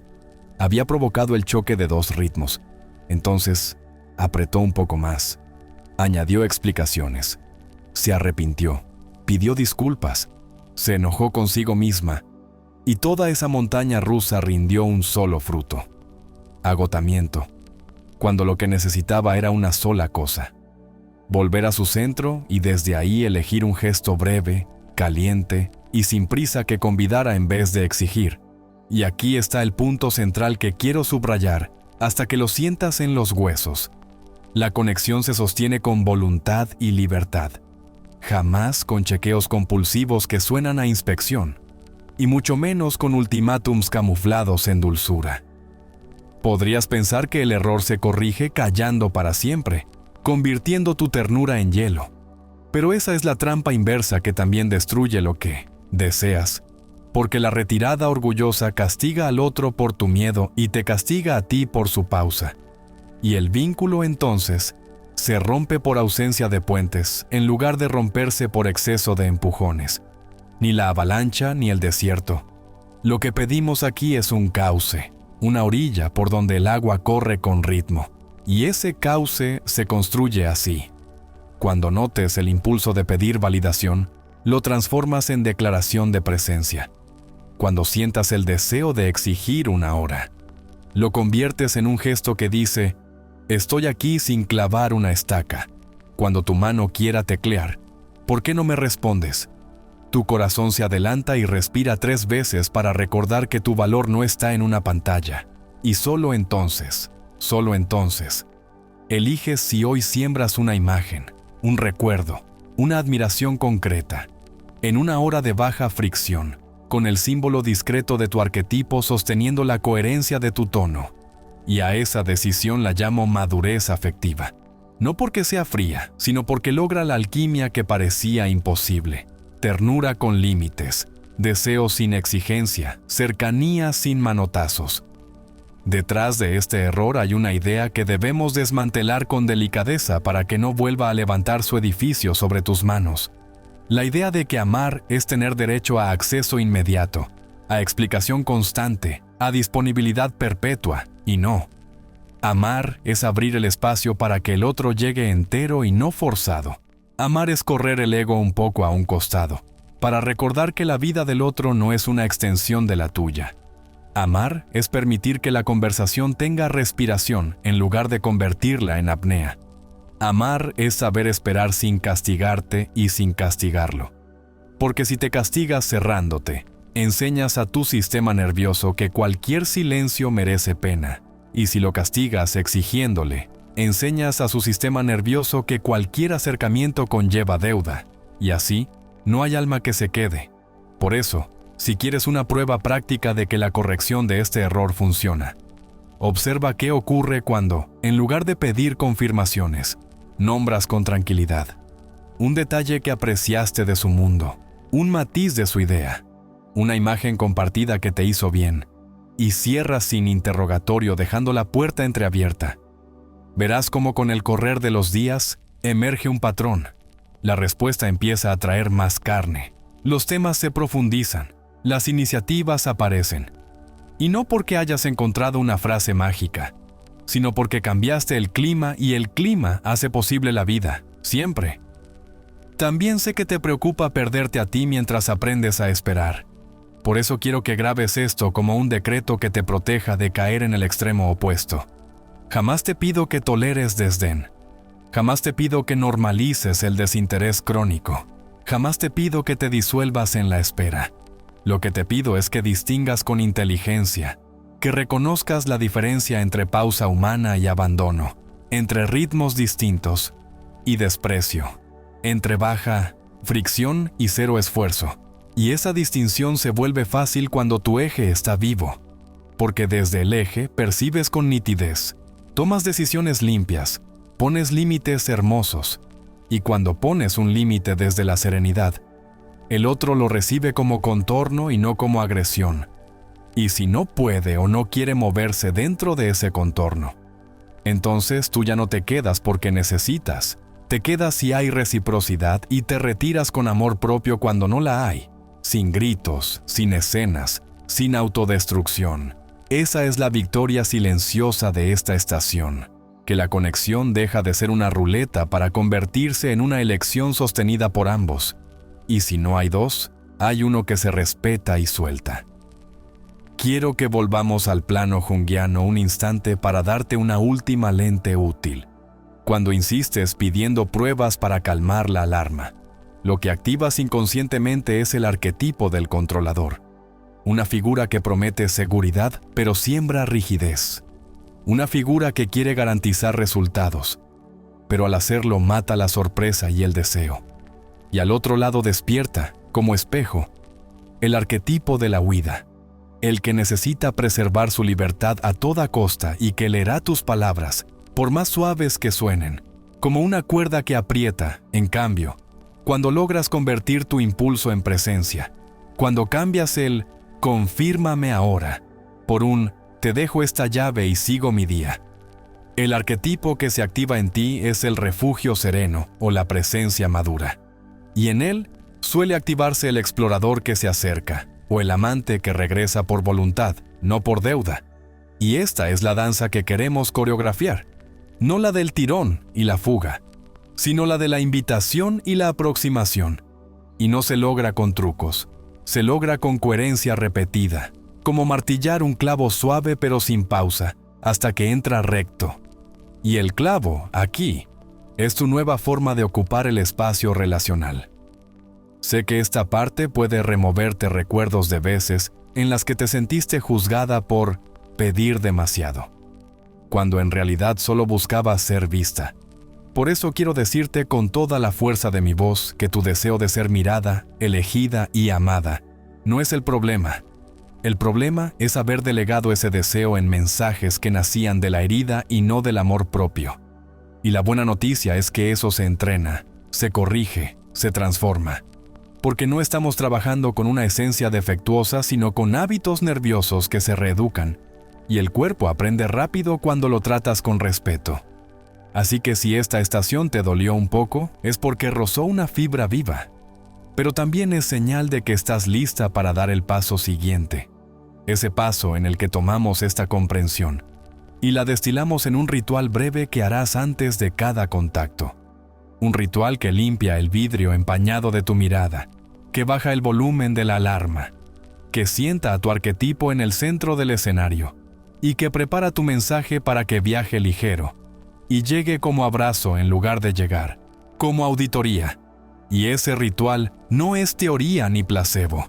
había provocado el choque de dos ritmos. Entonces, apretó un poco más, añadió explicaciones, se arrepintió, pidió disculpas, se enojó consigo misma, y toda esa montaña rusa rindió un solo fruto: agotamiento, cuando lo que necesitaba era una sola cosa: volver a su centro y desde ahí elegir un gesto breve, caliente y sin prisa que convidara en vez de exigir. Y aquí está el punto central que quiero subrayar hasta que lo sientas en los huesos. La conexión se sostiene con voluntad y libertad, jamás con chequeos compulsivos que suenan a inspección, y mucho menos con ultimátums camuflados en dulzura. Podrías pensar que el error se corrige callando para siempre, convirtiendo tu ternura en hielo. Pero esa es la trampa inversa que también destruye lo que deseas, porque la retirada orgullosa castiga al otro por tu miedo y te castiga a ti por su pausa. Y el vínculo entonces se rompe por ausencia de puentes en lugar de romperse por exceso de empujones. Ni la avalancha ni el desierto. Lo que pedimos aquí es un cauce, una orilla por donde el agua corre con ritmo. Y ese cauce se construye así. Cuando notes el impulso de pedir validación, lo transformas en declaración de presencia. Cuando sientas el deseo de exigir una hora, lo conviertes en un gesto que dice: estoy aquí sin clavar una estaca. Cuando tu mano quiera teclear, ¿por qué no me respondes? Tu corazón se adelanta y respira 3 veces para recordar que tu valor no está en una pantalla. Y solo entonces, eliges si hoy siembras una imagen, un recuerdo, una admiración concreta, en una hora de baja fricción, con el símbolo discreto de tu arquetipo sosteniendo la coherencia de tu tono. Y a esa decisión la llamo madurez afectiva. No porque sea fría, sino porque logra la alquimia que parecía imposible. Ternura con límites, deseo sin exigencia, cercanía sin manotazos. Detrás de este error hay una idea que debemos desmantelar con delicadeza para que no vuelva a levantar su edificio sobre tus manos. La idea de que amar es tener derecho a acceso inmediato, a explicación constante, a disponibilidad perpetua, y no. Amar es abrir el espacio para que el otro llegue entero y no forzado. Amar es correr el ego un poco a un costado, para recordar que la vida del otro no es una extensión de la tuya. Amar es permitir que la conversación tenga respiración en lugar de convertirla en apnea. Amar es saber esperar sin castigarte y sin castigarlo. Porque si te castigas cerrándote, enseñas a tu sistema nervioso que cualquier silencio merece pena. Y si lo castigas exigiéndole, enseñas a su sistema nervioso que cualquier acercamiento conlleva deuda. Y así, no hay alma que se quede. Por eso, si quieres una prueba práctica de que la corrección de este error funciona, observa qué ocurre cuando, en lugar de pedir confirmaciones, nombras con tranquilidad un detalle que apreciaste de su mundo, un matiz de su idea, una imagen compartida que te hizo bien, y cierras sin interrogatorio dejando la puerta entreabierta. Verás cómo con el correr de los días emerge un patrón. La respuesta empieza a traer más carne. Los temas se profundizan. Las iniciativas aparecen. Y no porque hayas encontrado una frase mágica, sino porque cambiaste el clima y el clima hace posible la vida, siempre. También sé que te preocupa perderte a ti mientras aprendes a esperar. Por eso quiero que grabes esto como un decreto que te proteja de caer en el extremo opuesto. Jamás te pido que toleres desdén. Jamás te pido que normalices el desinterés crónico. Jamás te pido que te disuelvas en la espera. Lo que te pido es que distingas con inteligencia, que reconozcas la diferencia entre pausa humana y abandono, entre ritmos distintos y desprecio, entre baja fricción y cero esfuerzo. Y esa distinción se vuelve fácil cuando tu eje está vivo, porque desde el eje percibes con nitidez, tomas decisiones limpias, pones límites hermosos, Y cuando pones un límite desde la serenidad, el otro lo recibe como contorno y no como agresión. Y si no puede o no quiere moverse dentro de ese contorno, entonces tú ya no te quedas porque necesitas. Te quedas si hay reciprocidad y te retiras con amor propio cuando no la hay, sin gritos, sin escenas, sin autodestrucción. Esa es la victoria silenciosa de esta estación, que la conexión deja de ser una ruleta para convertirse en una elección sostenida por ambos. Y si no hay dos, hay uno que se respeta y suelta. Quiero que volvamos al plano junguiano un instante para darte una última lente útil. Cuando insistes pidiendo pruebas para calmar la alarma, lo que activas inconscientemente es el arquetipo del controlador. Una figura que promete seguridad, pero siembra rigidez. Una figura que quiere garantizar resultados, pero al hacerlo mata la sorpresa y el deseo. Y al otro lado despierta, como espejo, el arquetipo de la huida, el que necesita preservar su libertad a toda costa y que leerá tus palabras, por más suaves que suenen, como una cuerda que aprieta. En cambio, cuando logras convertir tu impulso en presencia, cuando cambias el «confírmame ahora» por un «te dejo esta llave y sigo mi día», el arquetipo que se activa en ti es el refugio sereno o la presencia madura. Y en él suele activarse el explorador que se acerca, o el amante que regresa por voluntad, no por deuda. Y esta es la danza que queremos coreografiar. No la del tirón y la fuga, sino la de la invitación y la aproximación. Y no se logra con trucos, se logra con coherencia repetida, como martillar un clavo suave pero sin pausa, hasta que entra recto. Y el clavo, aquí, es tu nueva forma de ocupar el espacio relacional. Sé que esta parte puede removerte recuerdos de veces en las que te sentiste juzgada por pedir demasiado, cuando en realidad solo buscabas ser vista. Por eso quiero decirte con toda la fuerza de mi voz que tu deseo de ser mirada, elegida y amada no es el problema. El problema es haber delegado ese deseo en mensajes que nacían de la herida y no del amor propio. Y la buena noticia es que eso se entrena, se corrige, se transforma. Porque no estamos trabajando con una esencia defectuosa, sino con hábitos nerviosos que se reeducan. Y el cuerpo aprende rápido cuando lo tratas con respeto. Así que si esta estación te dolió un poco, es porque rozó una fibra viva. Pero también es señal de que estás lista para dar el paso siguiente. Ese paso en el que tomamos esta comprensión y la destilamos en un ritual breve que harás antes de cada contacto. Un ritual que limpia el vidrio empañado de tu mirada, que baja el volumen de la alarma, que sienta a tu arquetipo en el centro del escenario y que prepara tu mensaje para que viaje ligero y llegue como abrazo en lugar de llegar, como auditoría. Y ese ritual no es teoría ni placebo.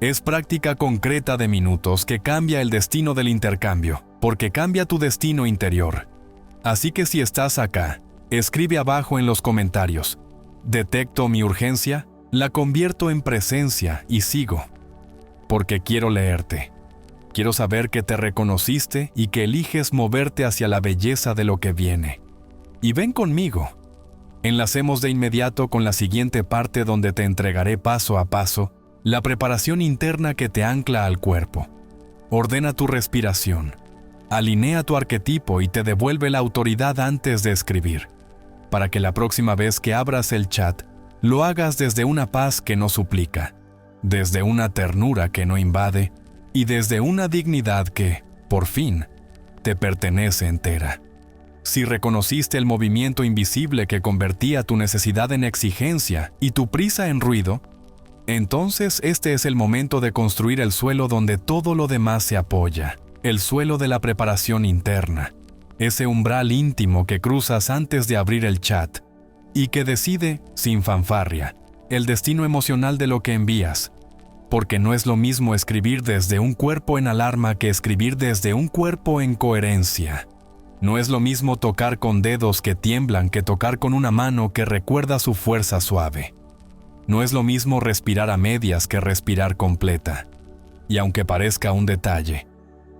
Es práctica concreta de minutos que cambia el destino del intercambio, porque cambia tu destino interior. Así que si estás acá, escribe abajo en los comentarios: detecto mi urgencia, la convierto en presencia y sigo. Porque quiero leerte. Quiero saber que te reconociste y que eliges moverte hacia la belleza de lo que viene. Y ven conmigo. Enlacemos de inmediato con la siguiente parte donde te entregaré paso a paso la preparación interna que te ancla al cuerpo. Ordena tu respiración. Alinea tu arquetipo y te devuelve la autoridad antes de escribir, para que la próxima vez que abras el chat, lo hagas desde una paz que no suplica, desde una ternura que no invade y desde una dignidad que, por fin, te pertenece entera. Si reconociste el movimiento invisible que convertía tu necesidad en exigencia y tu prisa en ruido, entonces este es el momento de construir el suelo donde todo lo demás se apoya, el suelo de la preparación interna, ese umbral íntimo que cruzas antes de abrir el chat y que decide, sin fanfarria, el destino emocional de lo que envías, porque no es lo mismo escribir desde un cuerpo en alarma que escribir desde un cuerpo en coherencia. No es lo mismo tocar con dedos que tiemblan que tocar con una mano que recuerda su fuerza suave. No es lo mismo respirar a medias que respirar completa. Y aunque parezca un detalle,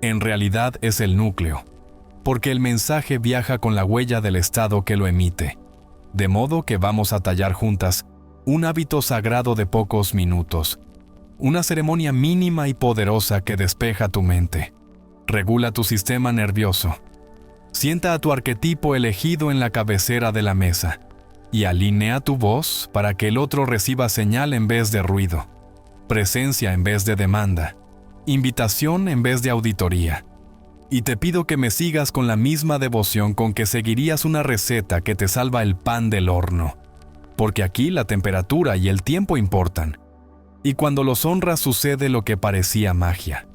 en realidad es el núcleo, porque el mensaje viaja con la huella del estado que lo emite. De modo que vamos a tallar juntas un hábito sagrado de pocos minutos, una ceremonia mínima y poderosa que despeja tu mente, regula tu sistema nervioso, sienta a tu arquetipo elegido en la cabecera de la mesa y alinea tu voz para que el otro reciba señal en vez de ruido, presencia en vez de demanda, invitación en vez de auditoría. Y te pido que me sigas con la misma devoción con que seguirías una receta que te salva el pan del horno, porque aquí la temperatura y el tiempo importan. Y cuando los honras sucede lo que parecía magia.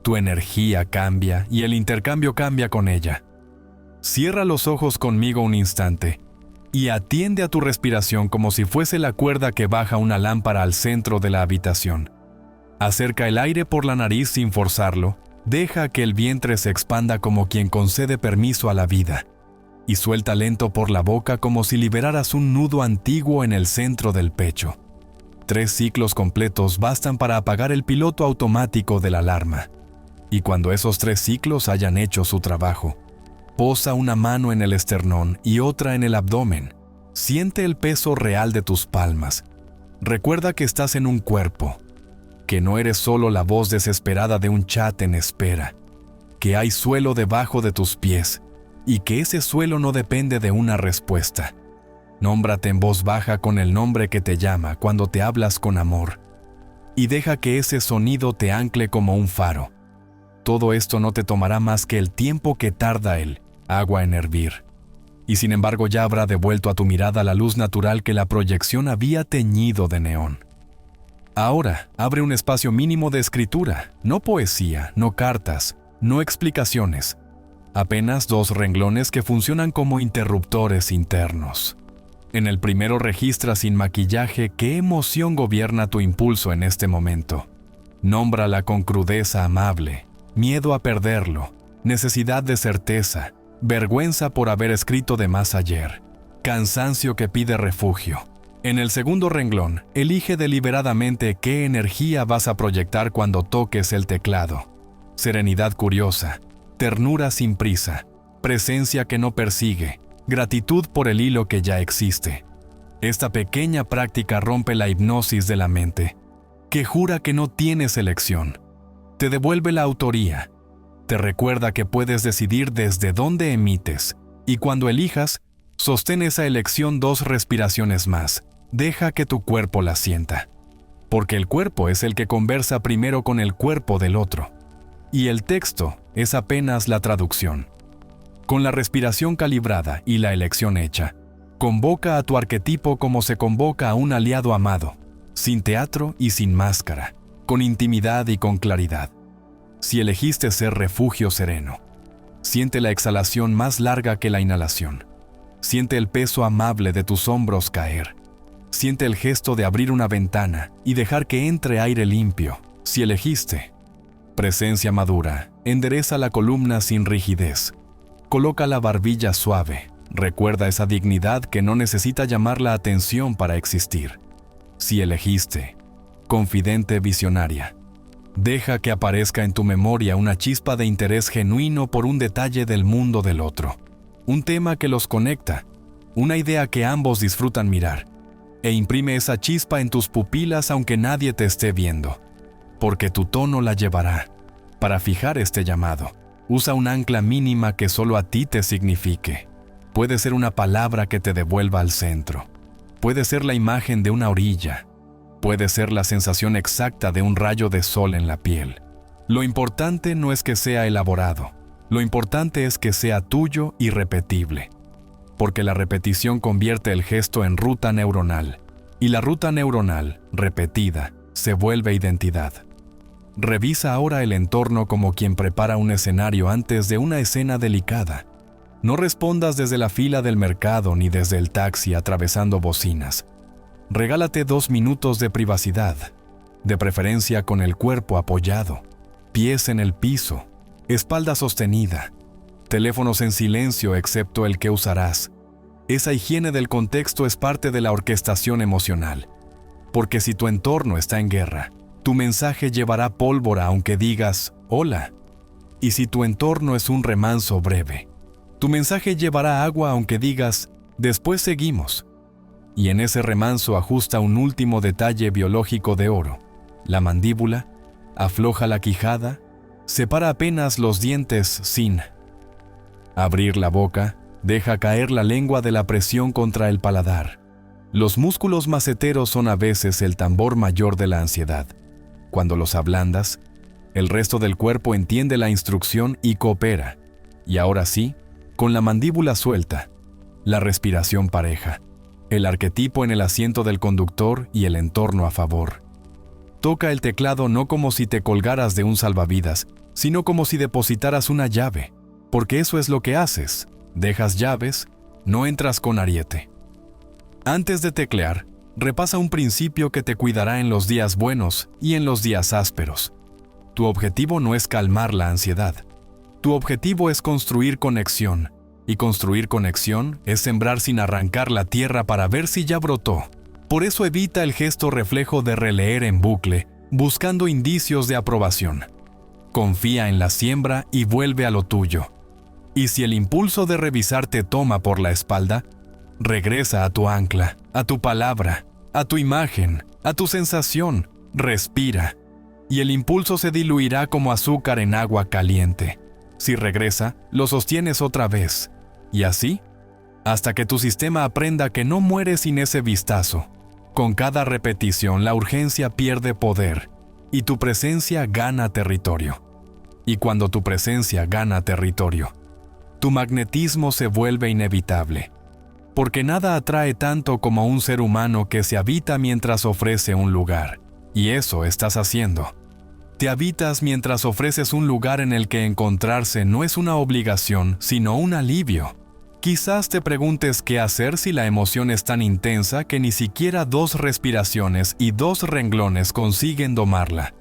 Tu energía cambia y el intercambio cambia con ella. Cierra los ojos conmigo un instante y atiende a tu respiración como si fuese la cuerda que baja una lámpara al centro de la habitación. Acerca el aire por la nariz sin forzarlo, deja que el vientre se expanda como quien concede permiso a la vida, y suelta lento por la boca como si liberaras un nudo antiguo en el centro del pecho. 3 ciclos completos bastan para apagar el piloto automático de la alarma. Y cuando esos 3 ciclos hayan hecho su trabajo, posa una mano en el esternón y otra en el abdomen. Siente el peso real de tus palmas. Recuerda que estás en un cuerpo, que no eres solo la voz desesperada de un chat en espera, que hay suelo debajo de tus pies y que ese suelo no depende de una respuesta. Nómbrate en voz baja con el nombre que te llama cuando te hablas con amor y deja que ese sonido te ancle como un faro. Todo esto no te tomará más que el tiempo que tarda el agua en hervir. Y sin embargo ya habrá devuelto a tu mirada la luz natural que la proyección había teñido de neón. Ahora, abre un espacio mínimo de escritura, no poesía, no cartas, no explicaciones. Apenas 2 renglones que funcionan como interruptores internos. En el primero registra sin maquillaje qué emoción gobierna tu impulso en este momento. Nómbrala con crudeza amable, miedo a perderlo, necesidad de certeza, vergüenza por haber escrito de más ayer, cansancio que pide refugio. En el segundo renglón, elige deliberadamente qué energía vas a proyectar cuando toques el teclado. Serenidad curiosa, ternura sin prisa, presencia que no persigue, gratitud por el hilo que ya existe. Esta pequeña práctica rompe la hipnosis de la mente, que jura que no tienes elección. Te devuelve la autoría. Te recuerda que puedes decidir desde dónde emites, y cuando elijas, sostén esa elección 2 respiraciones más. Deja que tu cuerpo la sienta. Porque el cuerpo es el que conversa primero con el cuerpo del otro. Y el texto es apenas la traducción. Con la respiración calibrada y la elección hecha, convoca a tu arquetipo como se convoca a un aliado amado, sin teatro y sin máscara, con intimidad y con claridad. Si elegiste ser refugio sereno, siente la exhalación más larga que la inhalación. Siente el peso amable de tus hombros caer. Siente el gesto de abrir una ventana y dejar que entre aire limpio. Si elegiste presencia madura, endereza la columna sin rigidez. Coloca la barbilla suave. Recuerda esa dignidad que no necesita llamar la atención para existir. Si elegiste confidente visionaria, deja que aparezca en tu memoria una chispa de interés genuino por un detalle del mundo del otro. Un tema que los conecta, una idea que ambos disfrutan mirar. E imprime esa chispa en tus pupilas aunque nadie te esté viendo, porque tu tono la llevará. Para fijar este llamado, usa un ancla mínima que solo a ti te signifique. Puede ser una palabra que te devuelva al centro. Puede ser la imagen de una orilla. Puede ser la sensación exacta de un rayo de sol en la piel. Lo importante no es que sea elaborado. Lo importante es que sea tuyo y repetible. Porque la repetición convierte el gesto en ruta neuronal, y la ruta neuronal, repetida, se vuelve identidad. Revisa ahora el entorno como quien prepara un escenario antes de una escena delicada. No respondas desde la fila del mercado ni desde el taxi atravesando bocinas. Regálate 2 minutos de privacidad, de preferencia con el cuerpo apoyado, pies en el piso, espalda sostenida, teléfonos en silencio excepto el que usarás. Esa higiene del contexto es parte de la orquestación emocional. Porque si tu entorno está en guerra, tu mensaje llevará pólvora aunque digas hola. Y si tu entorno es un remanso breve, tu mensaje llevará agua aunque digas Después seguimos. Y en ese remanso ajusta un último detalle biológico de oro. La mandíbula, afloja la quijada, separa apenas los dientes sin abrir la boca, deja caer la lengua de la presión contra el paladar. Los músculos maceteros son a veces el tambor mayor de la ansiedad. Cuando los ablandas, el resto del cuerpo entiende la instrucción y coopera. Y ahora sí, con la mandíbula suelta, la respiración pareja, el arquetipo en el asiento del conductor y el entorno a favor. Toca el teclado no como si te colgaras de un salvavidas, sino como si depositaras una llave, porque eso es lo que haces. Dejas llaves, no entras con ariete. Antes de teclear, repasa un principio que te cuidará en los días buenos y en los días ásperos. Tu objetivo no es calmar la ansiedad. Tu objetivo es construir conexión, y construir conexión es sembrar sin arrancar la tierra para ver si ya brotó. Por eso evita el gesto reflejo de releer en bucle, buscando indicios de aprobación. Confía en la siembra y vuelve a lo tuyo. Y si el impulso de revisar te toma por la espalda, regresa a tu ancla, a tu palabra, a tu imagen, a tu sensación. Respira. Y el impulso se diluirá como azúcar en agua caliente. Si regresa, lo sostienes otra vez. Y así, hasta que tu sistema aprenda que no muere sin ese vistazo. Con cada repetición, la urgencia pierde poder y tu presencia gana territorio. Y cuando tu presencia gana territorio, tu magnetismo se vuelve inevitable. Porque nada atrae tanto como un ser humano que se habita mientras ofrece un lugar. Y eso estás haciendo. Te habitas mientras ofreces un lugar en el que encontrarse no es una obligación, sino un alivio. Quizás te preguntes qué hacer si la emoción es tan intensa que ni siquiera 2 respiraciones y 2 renglones consiguen domarla.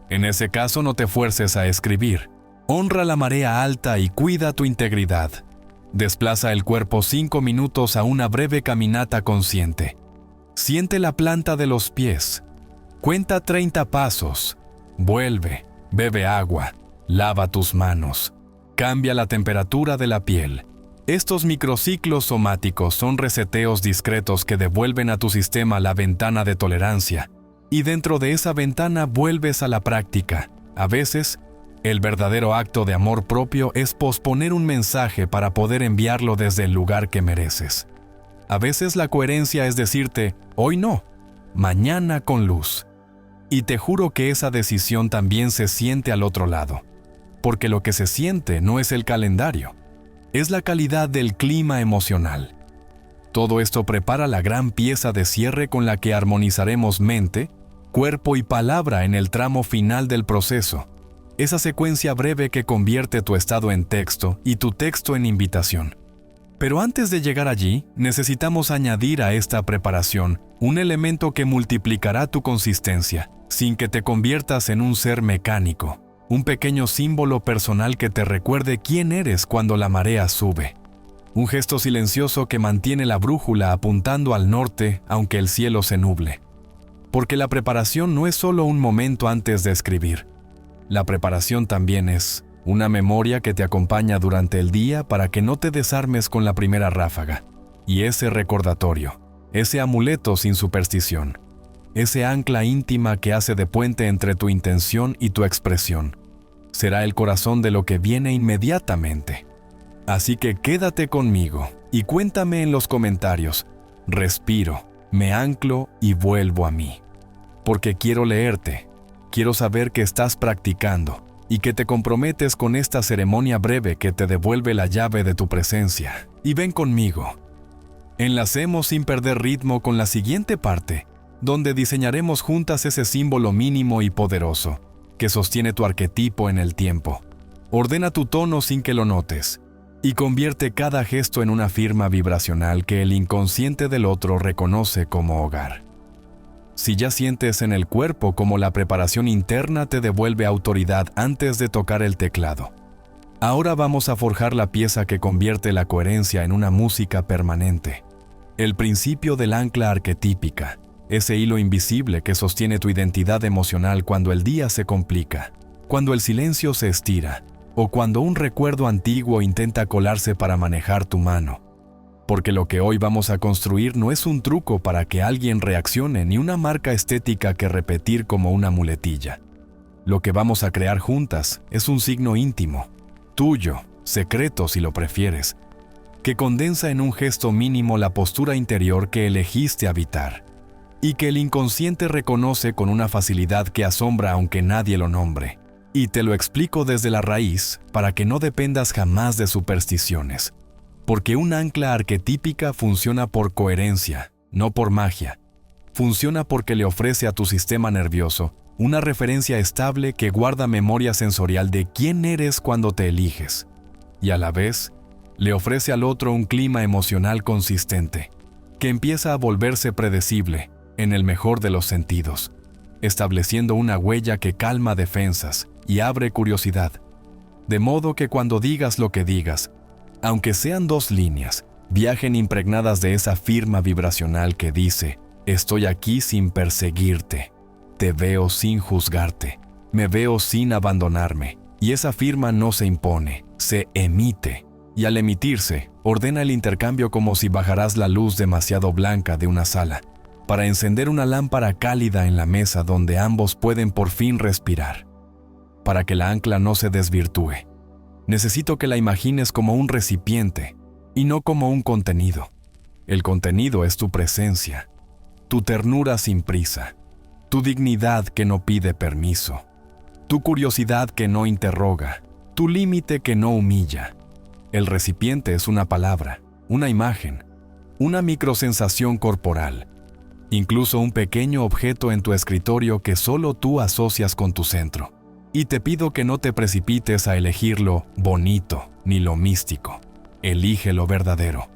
En ese caso no te fuerces a escribir. Honra la marea alta y cuida tu integridad. Desplaza el cuerpo 5 minutos a una breve caminata consciente. Siente la planta de los pies. Cuenta 30 pasos. Vuelve, bebe agua, lava tus manos. Cambia la temperatura de la piel. Estos microciclos somáticos son reseteos discretos que devuelven a tu sistema la ventana de tolerancia. Y dentro de esa ventana vuelves a la práctica. A veces, el verdadero acto de amor propio es posponer un mensaje para poder enviarlo desde el lugar que mereces. A veces la coherencia es decirte, hoy no, mañana con luz. Y te juro que esa decisión también se siente al otro lado. Porque lo que se siente no es el calendario, es la calidad del clima emocional. Todo esto prepara la gran pieza de cierre con la que armonizaremos mente, cuerpo y palabra en el tramo final del proceso. Esa secuencia breve que convierte tu estado en texto y tu texto en invitación. Pero antes de llegar allí, necesitamos añadir a esta preparación un elemento que multiplicará tu consistencia, sin que te conviertas en un ser mecánico. Un pequeño símbolo personal que te recuerde quién eres cuando la marea sube. Un gesto silencioso que mantiene la brújula apuntando al norte aunque el cielo se nuble. Porque la preparación no es solo un momento antes de escribir. La preparación también es una memoria que te acompaña durante el día para que no te desarmes con la primera ráfaga. Y ese recordatorio, ese amuleto sin superstición, ese ancla íntima que hace de puente entre tu intención y tu expresión, será el corazón de lo que viene inmediatamente. Así que quédate conmigo y cuéntame en los comentarios. Respiro, me anclo y vuelvo a mí. Porque quiero leerte, quiero saber que estás practicando y que te comprometes con esta ceremonia breve que te devuelve la llave de tu presencia. Y ven conmigo. Enlacemos sin perder ritmo con la siguiente parte, donde diseñaremos juntas ese símbolo mínimo y poderoso, que sostiene tu arquetipo en el tiempo. Ordena tu tono sin que lo notes, y convierte cada gesto en una firma vibracional que el inconsciente del otro reconoce como hogar. Si ya sientes en el cuerpo cómo la preparación interna te devuelve autoridad antes de tocar el teclado, ahora vamos a forjar la pieza que convierte la coherencia en una música permanente. El principio del ancla arquetípica, ese hilo invisible que sostiene tu identidad emocional cuando el día se complica, cuando el silencio se estira, o cuando un recuerdo antiguo intenta colarse para manejar tu mano. Porque lo que hoy vamos a construir no es un truco para que alguien reaccione ni una marca estética que repetir como una muletilla. Lo que vamos a crear juntas es un signo íntimo, tuyo, secreto si lo prefieres, que condensa en un gesto mínimo la postura interior que elegiste habitar y que el inconsciente reconoce con una facilidad que asombra aunque nadie lo nombre. Y te lo explico desde la raíz para que no dependas jamás de supersticiones. Porque un ancla arquetípica funciona por coherencia, no por magia. Funciona porque le ofrece a tu sistema nervioso una referencia estable que guarda memoria sensorial de quién eres cuando te eliges. Y a la vez, le ofrece al otro un clima emocional consistente, que empieza a volverse predecible, en el mejor de los sentidos, estableciendo una huella que calma defensas y abre curiosidad. De modo que cuando digas lo que digas, aunque sean 2 líneas, viajen impregnadas de esa firma vibracional que dice: estoy aquí sin perseguirte, te veo sin juzgarte, me veo sin abandonarme. Y esa firma no se impone, se emite. Y al emitirse, ordena el intercambio como si bajaras la luz demasiado blanca de una sala, para encender una lámpara cálida en la mesa donde ambos pueden por fin respirar. Para que la ancla no se desvirtúe, necesito que la imagines como un recipiente y no como un contenido. El contenido es tu presencia, tu ternura sin prisa, tu dignidad que no pide permiso, tu curiosidad que no interroga, tu límite que no humilla. El recipiente es una palabra, una imagen, una microsensación corporal, incluso un pequeño objeto en tu escritorio que solo tú asocias con tu centro. Y te pido que no te precipites a elegir lo bonito ni lo místico. Elige lo verdadero,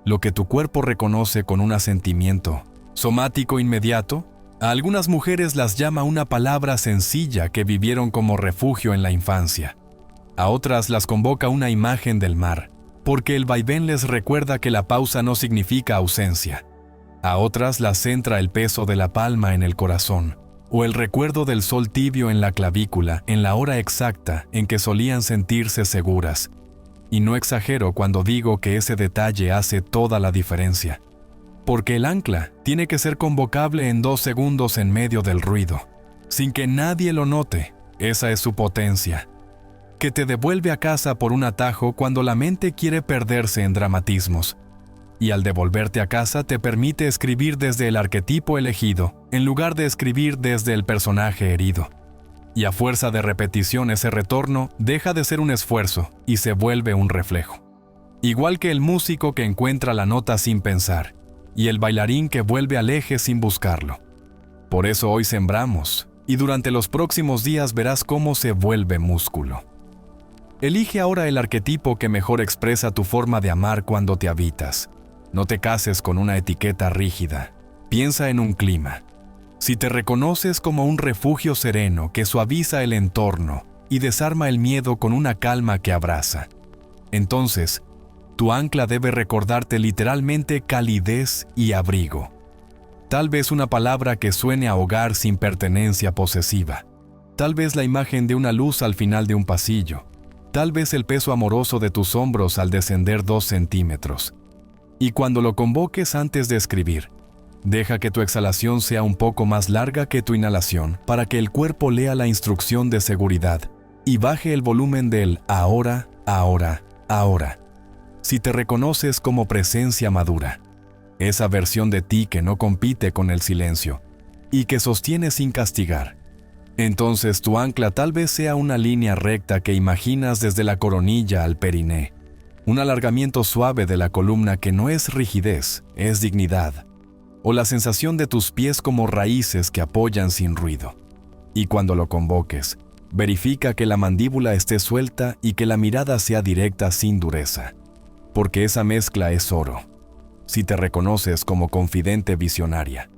lo que tu cuerpo reconoce con un asentimiento somático inmediato. A algunas mujeres las llama una palabra sencilla que vivieron como refugio en la infancia. A otras las convoca una imagen del mar, porque el vaivén les recuerda que la pausa no significa ausencia. A otras las centra el peso de la palma en el corazón, o el recuerdo del sol tibio en la clavícula en la hora exacta en que solían sentirse seguras. Y no exagero cuando digo que ese detalle hace toda la diferencia. Porque el ancla tiene que ser convocable en 2 segundos en medio del ruido, sin que nadie lo note. Esa es su potencia, que te devuelve a casa por un atajo cuando la mente quiere perderse en dramatismos. Y al devolverte a casa te permite escribir desde el arquetipo elegido, en lugar de escribir desde el personaje herido. Y a fuerza de repetición ese retorno deja de ser un esfuerzo y se vuelve un reflejo. Igual que el músico que encuentra la nota sin pensar, y el bailarín que vuelve al eje sin buscarlo. Por eso hoy sembramos, y durante los próximos días verás cómo se vuelve músculo. Elige ahora el arquetipo que mejor expresa tu forma de amar cuando te habitas. No te cases con una etiqueta rígida. Piensa en un clima. Si te reconoces como un refugio sereno que suaviza el entorno y desarma el miedo con una calma que abraza, entonces, tu ancla debe recordarte literalmente calidez y abrigo. Tal vez una palabra que suene a hogar sin pertenencia posesiva. Tal vez la imagen de una luz al final de un pasillo. Tal vez el peso amoroso de tus hombros al descender 2 centímetros. Y cuando lo convoques antes de escribir, deja que tu exhalación sea un poco más larga que tu inhalación para que el cuerpo lea la instrucción de seguridad y baje el volumen del ahora, ahora, ahora. Si te reconoces como presencia madura, esa versión de ti que no compite con el silencio y que sostiene sin castigar, entonces tu ancla tal vez sea una línea recta que imaginas desde la coronilla al periné, un alargamiento suave de la columna que no es rigidez, es dignidad, o la sensación de tus pies como raíces que apoyan sin ruido. Y cuando lo convoques, verifica que la mandíbula esté suelta y que la mirada sea directa sin dureza, porque esa mezcla es oro. Si te reconoces como confidente visionaria,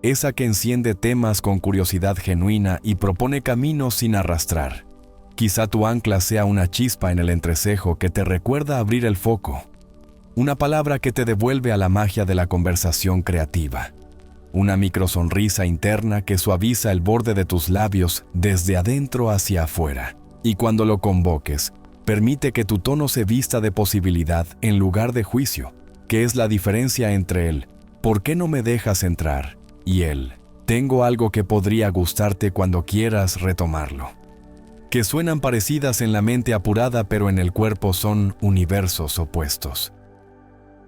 esa que enciende temas con curiosidad genuina y propone caminos sin arrastrar, quizá tu ancla sea una chispa en el entrecejo que te recuerda abrir el foco, una palabra que te devuelve a la magia de la conversación creativa, una microsonrisa interna que suaviza el borde de tus labios desde adentro hacia afuera. Y cuando lo convoques, permite que tu tono se vista de posibilidad en lugar de juicio, que es la diferencia entre el ¿por qué no me dejas entrar? Y el tengo algo que podría gustarte cuando quieras retomarlo. Que suenan parecidas en la mente apurada, pero en el cuerpo son universos opuestos.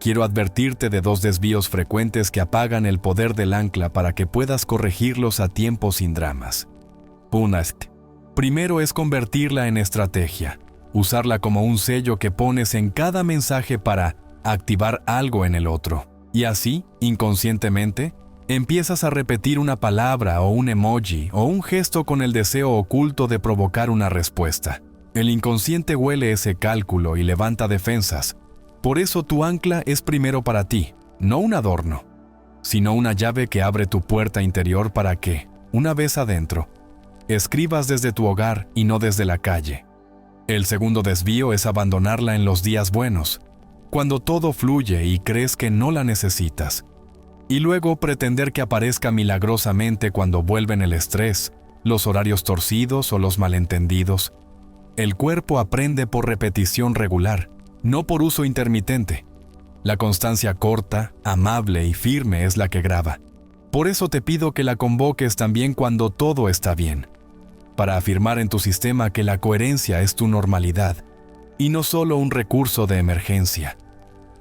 Quiero advertirte de 2 desvíos frecuentes que apagan el poder del ancla para que puedas corregirlos a tiempo sin dramas. Punast. Primero es convertirla en estrategia, usarla como un sello que pones en cada mensaje para activar algo en el otro. Y así, inconscientemente, empiezas a repetir una palabra o un emoji o un gesto con el deseo oculto de provocar una respuesta. El inconsciente huele ese cálculo y levanta defensas. Por eso tu ancla es primero para ti, no un adorno, sino una llave que abre tu puerta interior para que, una vez adentro, escribas desde tu hogar y no desde la calle. El segundo desvío es abandonarla en los días buenos, cuando todo fluye y crees que no la necesitas, y luego pretender que aparezca milagrosamente cuando vuelven el estrés, los horarios torcidos o los malentendidos. El cuerpo aprende por repetición regular, no por uso intermitente. La constancia corta, amable y firme es la que graba. Por eso te pido que la convoques también cuando todo está bien, para afirmar en tu sistema que la coherencia es tu normalidad y no solo un recurso de emergencia.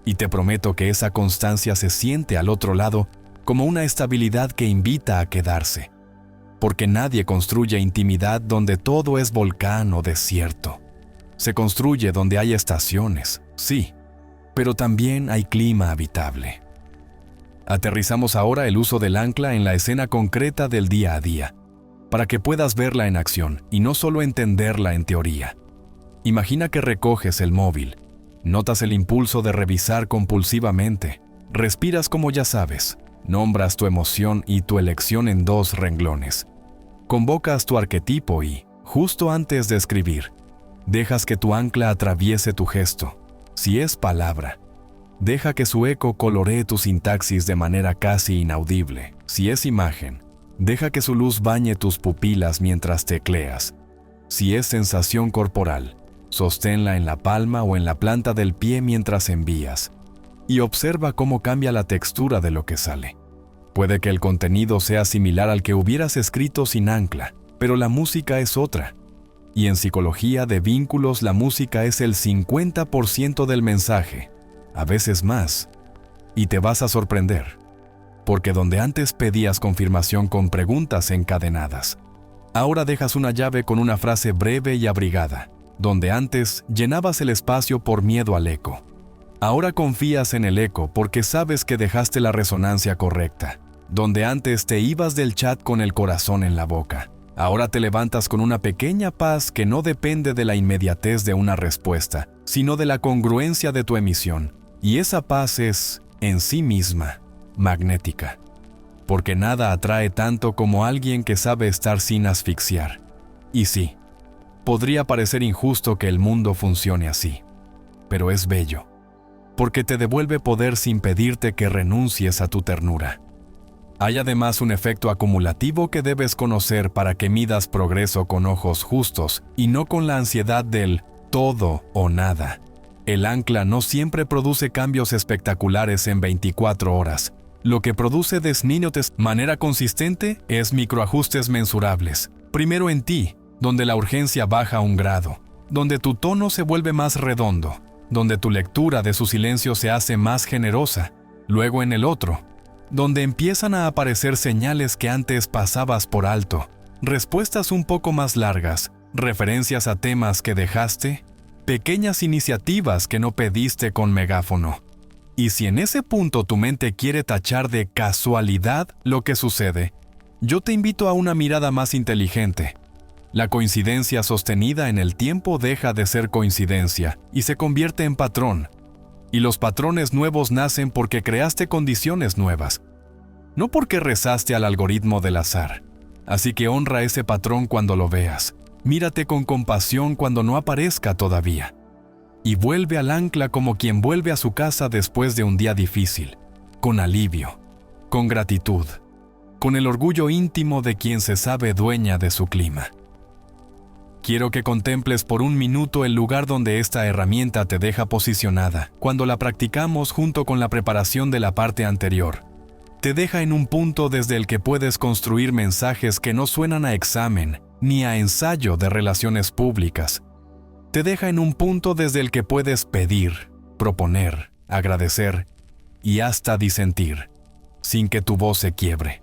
Y te prometo que esa constancia se siente al otro lado como una estabilidad que invita a quedarse, porque nadie construye intimidad donde todo es volcán o desierto. Se construye donde hay estaciones, sí, pero también hay clima habitable. Aterrizamos ahora el uso del ancla en la escena concreta del día a día, para que puedas verla en acción y no solo entenderla en teoría. Imagina que recoges el móvil, notas el impulso de revisar compulsivamente, respiras como ya sabes, nombras tu emoción y tu elección en 2 renglones. Convocas tu arquetipo y, justo antes de escribir, dejas que tu ancla atraviese tu gesto. Si es palabra, deja que su eco coloree tu sintaxis de manera casi inaudible. Si es imagen, deja que su luz bañe tus pupilas mientras tecleas. Si es sensación corporal, sosténla en la palma o en la planta del pie mientras envías. Y observa cómo cambia la textura de lo que sale. Puede que el contenido sea similar al que hubieras escrito sin ancla, pero la música es otra. Y en psicología de vínculos la música es el 50% del mensaje, a veces más. Y te vas a sorprender, porque donde antes pedías confirmación con preguntas encadenadas, ahora dejas una llave con una frase breve y abrigada. Donde antes llenabas el espacio por miedo al eco, ahora confías en el eco porque sabes que dejaste la resonancia correcta. Donde antes te ibas del chat con el corazón en la boca, ahora te levantas con una pequeña paz que no depende de la inmediatez de una respuesta, sino de la congruencia de tu emisión. Y esa paz es, en sí misma, magnética. Porque nada atrae tanto como alguien que sabe estar sin asfixiar. Y sí, podría parecer injusto que el mundo funcione así, pero es bello, porque te devuelve poder sin pedirte que renuncies a tu ternura. Hay además un efecto acumulativo que debes conocer para que midas progreso con ojos justos y no con la ansiedad del todo o nada. El ancla no siempre produce cambios espectaculares en 24 horas. Lo que produce de manera consistente es microajustes mensurables. Primero en ti, donde la urgencia baja 1 grado, donde tu tono se vuelve más redondo, donde tu lectura de su silencio se hace más generosa. Luego en el otro, donde empiezan a aparecer señales que antes pasabas por alto, respuestas un poco más largas, referencias a temas que dejaste, pequeñas iniciativas que no pediste con megáfono. Y si en ese punto tu mente quiere tachar de casualidad lo que sucede, yo te invito a una mirada más inteligente. La coincidencia sostenida en el tiempo deja de ser coincidencia y se convierte en patrón. Y los patrones nuevos nacen porque creaste condiciones nuevas, no porque rezaste al algoritmo del azar. Así que honra ese patrón cuando lo veas. Mírate con compasión cuando no aparezca todavía. Y vuelve al ancla como quien vuelve a su casa después de un día difícil, con alivio, con gratitud, con el orgullo íntimo de quien se sabe dueña de su clima. Quiero que contemples por un minuto el lugar donde esta herramienta te deja posicionada cuando la practicamos junto con la preparación de la parte anterior. Te deja en un punto desde el que puedes construir mensajes que no suenan a examen ni a ensayo de relaciones públicas. Te deja en un punto desde el que puedes pedir, proponer, agradecer y hasta disentir, sin que tu voz se quiebre.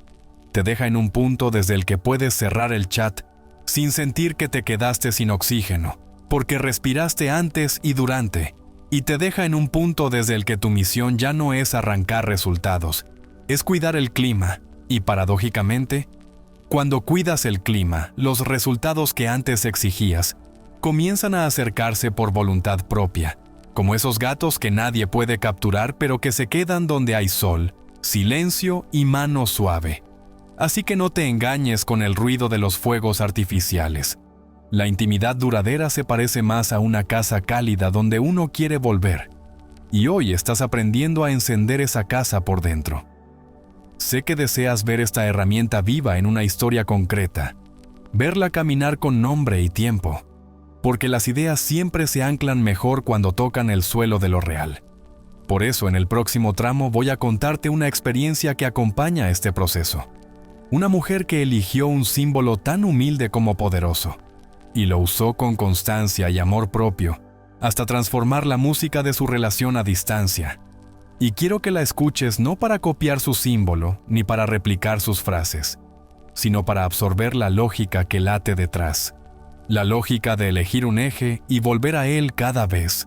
Te deja en un punto desde el que puedes cerrar el chat sin sentir que te quedaste sin oxígeno, porque respiraste antes y durante, y te deja en un punto desde el que tu misión ya no es arrancar resultados, es cuidar el clima, y paradójicamente, cuando cuidas el clima, los resultados que antes exigías comienzan a acercarse por voluntad propia, como esos gatos que nadie puede capturar pero que se quedan donde hay sol, silencio y mano suave. Así que no te engañes con el ruido de los fuegos artificiales. La intimidad duradera se parece más a una casa cálida donde uno quiere volver. Y hoy estás aprendiendo a encender esa casa por dentro. Sé que deseas ver esta herramienta viva en una historia concreta, verla caminar con nombre y tiempo, porque las ideas siempre se anclan mejor cuando tocan el suelo de lo real. Por eso en el próximo tramo voy a contarte una experiencia que acompaña este proceso. Una mujer que eligió un símbolo tan humilde como poderoso, y lo usó con constancia y amor propio, hasta transformar la música de su relación a distancia. Y quiero que la escuches no para copiar su símbolo, ni para replicar sus frases, sino para absorber la lógica que late detrás. La lógica de elegir un eje y volver a él cada vez.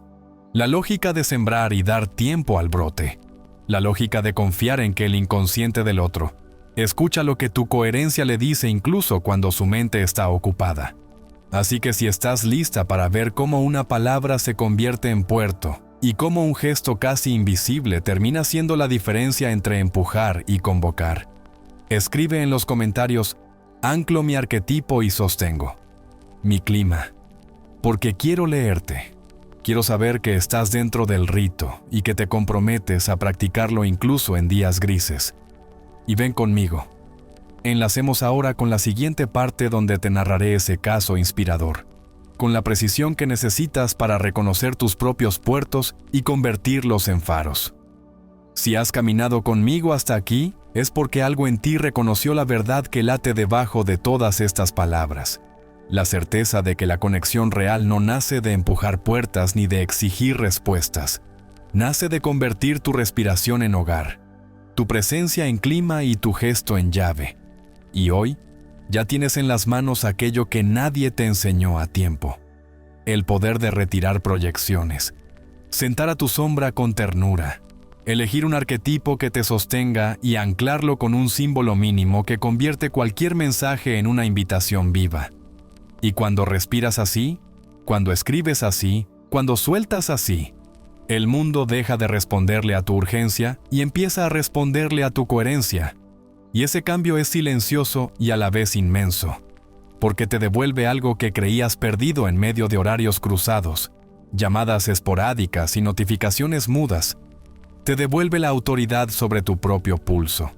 La lógica de sembrar y dar tiempo al brote. La lógica de confiar en que el inconsciente del otro escucha lo que tu coherencia le dice incluso cuando su mente está ocupada. Así que si estás lista para ver cómo una palabra se convierte en puerto y cómo un gesto casi invisible termina siendo la diferencia entre empujar y convocar, escribe en los comentarios: anclo mi arquetipo y sostengo mi clima, porque quiero leerte. Quiero saber que estás dentro del rito y que te comprometes a practicarlo incluso en días grises. Y ven conmigo. Enlacemos ahora con la siguiente parte donde te narraré ese caso inspirador, con la precisión que necesitas para reconocer tus propios puertos y convertirlos en faros. Si has caminado conmigo hasta aquí, es porque algo en ti reconoció la verdad que late debajo de todas estas palabras. La certeza de que la conexión real no nace de empujar puertas ni de exigir respuestas. Nace de convertir tu respiración en hogar, tu presencia en clima y tu gesto en llave. Y hoy, ya tienes en las manos aquello que nadie te enseñó a tiempo. El poder de retirar proyecciones. Sentar a tu sombra con ternura. Elegir un arquetipo que te sostenga y anclarlo con un símbolo mínimo que convierte cualquier mensaje en una invitación viva. Y cuando respiras así, cuando escribes así, cuando sueltas así, el mundo deja de responderle a tu urgencia y empieza a responderle a tu coherencia. Y ese cambio es silencioso y a la vez inmenso, porque te devuelve algo que creías perdido en medio de horarios cruzados, llamadas esporádicas y notificaciones mudas. Te devuelve la autoridad sobre tu propio pulso.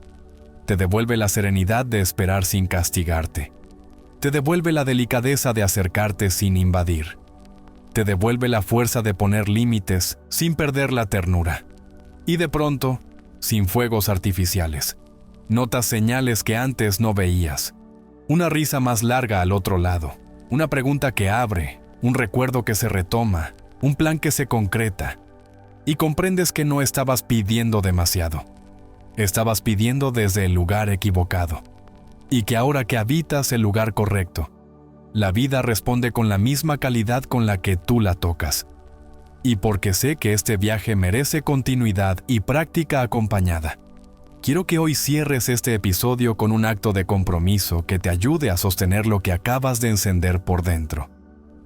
Te devuelve la serenidad de esperar sin castigarte. Te devuelve la delicadeza de acercarte sin invadir. Te devuelve la fuerza de poner límites sin perder la ternura. Y de pronto, sin fuegos artificiales, notas señales que antes no veías. Una risa más larga al otro lado, una pregunta que abre, un recuerdo que se retoma, un plan que se concreta. Y comprendes que no estabas pidiendo demasiado. Estabas pidiendo desde el lugar equivocado. Y que ahora que habitas el lugar correcto, la vida responde con la misma calidad con la que tú la tocas. Y porque sé que este viaje merece continuidad y práctica acompañada, quiero que hoy cierres este episodio con un acto de compromiso que te ayude a sostener lo que acabas de encender por dentro.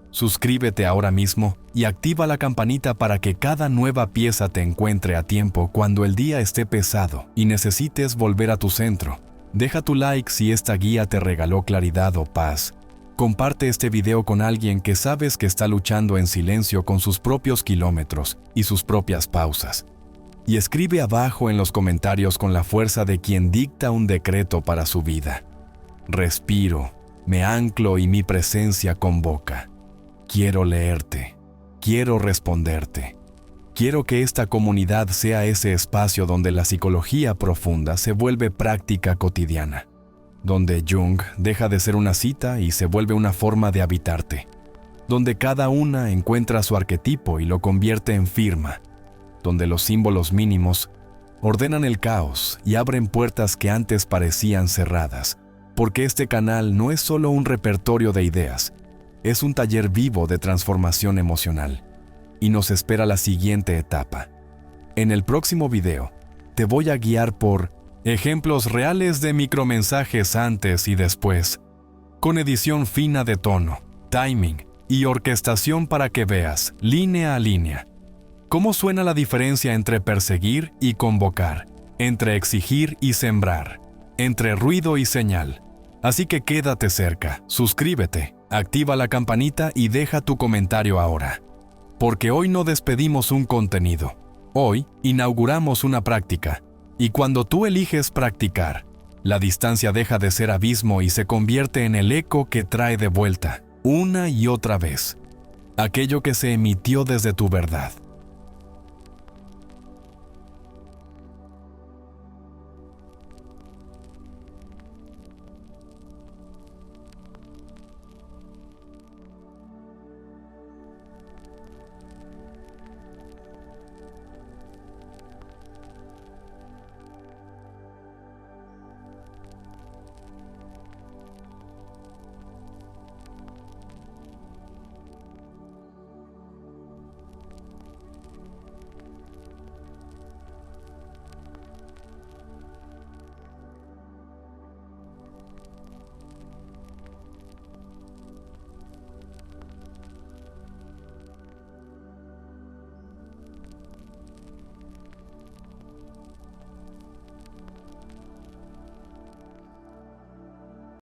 Suscríbete ahora mismo y activa la campanita para que cada nueva pieza te encuentre a tiempo cuando el día esté pesado y necesites volver a tu centro. Deja tu like si esta guía te regaló claridad o paz. Comparte este video con alguien que sabes que está luchando en silencio con sus propios kilómetros y sus propias pausas. Y escribe abajo en los comentarios con la fuerza de quien dicta un decreto para su vida. Respiro, Me anclo y mi presencia convoca. Quiero leerte. Quiero responderte. Quiero que esta comunidad sea ese espacio donde la psicología profunda se vuelve práctica cotidiana, donde Jung deja de ser una cita y se vuelve una forma de habitarte, donde cada una encuentra su arquetipo y lo convierte en firma, donde los símbolos mínimos ordenan el caos y abren puertas que antes parecían cerradas, porque este canal no es solo un repertorio de ideas, es un taller vivo de transformación emocional. Y nos espera la siguiente etapa. En el próximo video, te voy a guiar por ejemplos reales de micromensajes antes y después, con edición fina de tono, timing y orquestación para que veas, línea a línea, cómo suena la diferencia entre perseguir y convocar, entre exigir y sembrar, entre ruido y señal. Así que quédate cerca, suscríbete, activa la campanita y deja tu comentario ahora. Porque hoy no despedimos un contenido, hoy inauguramos una práctica, y cuando tú eliges practicar, la distancia deja de ser abismo y se convierte en el eco que trae de vuelta, una y otra vez, aquello que se emitió desde tu verdad.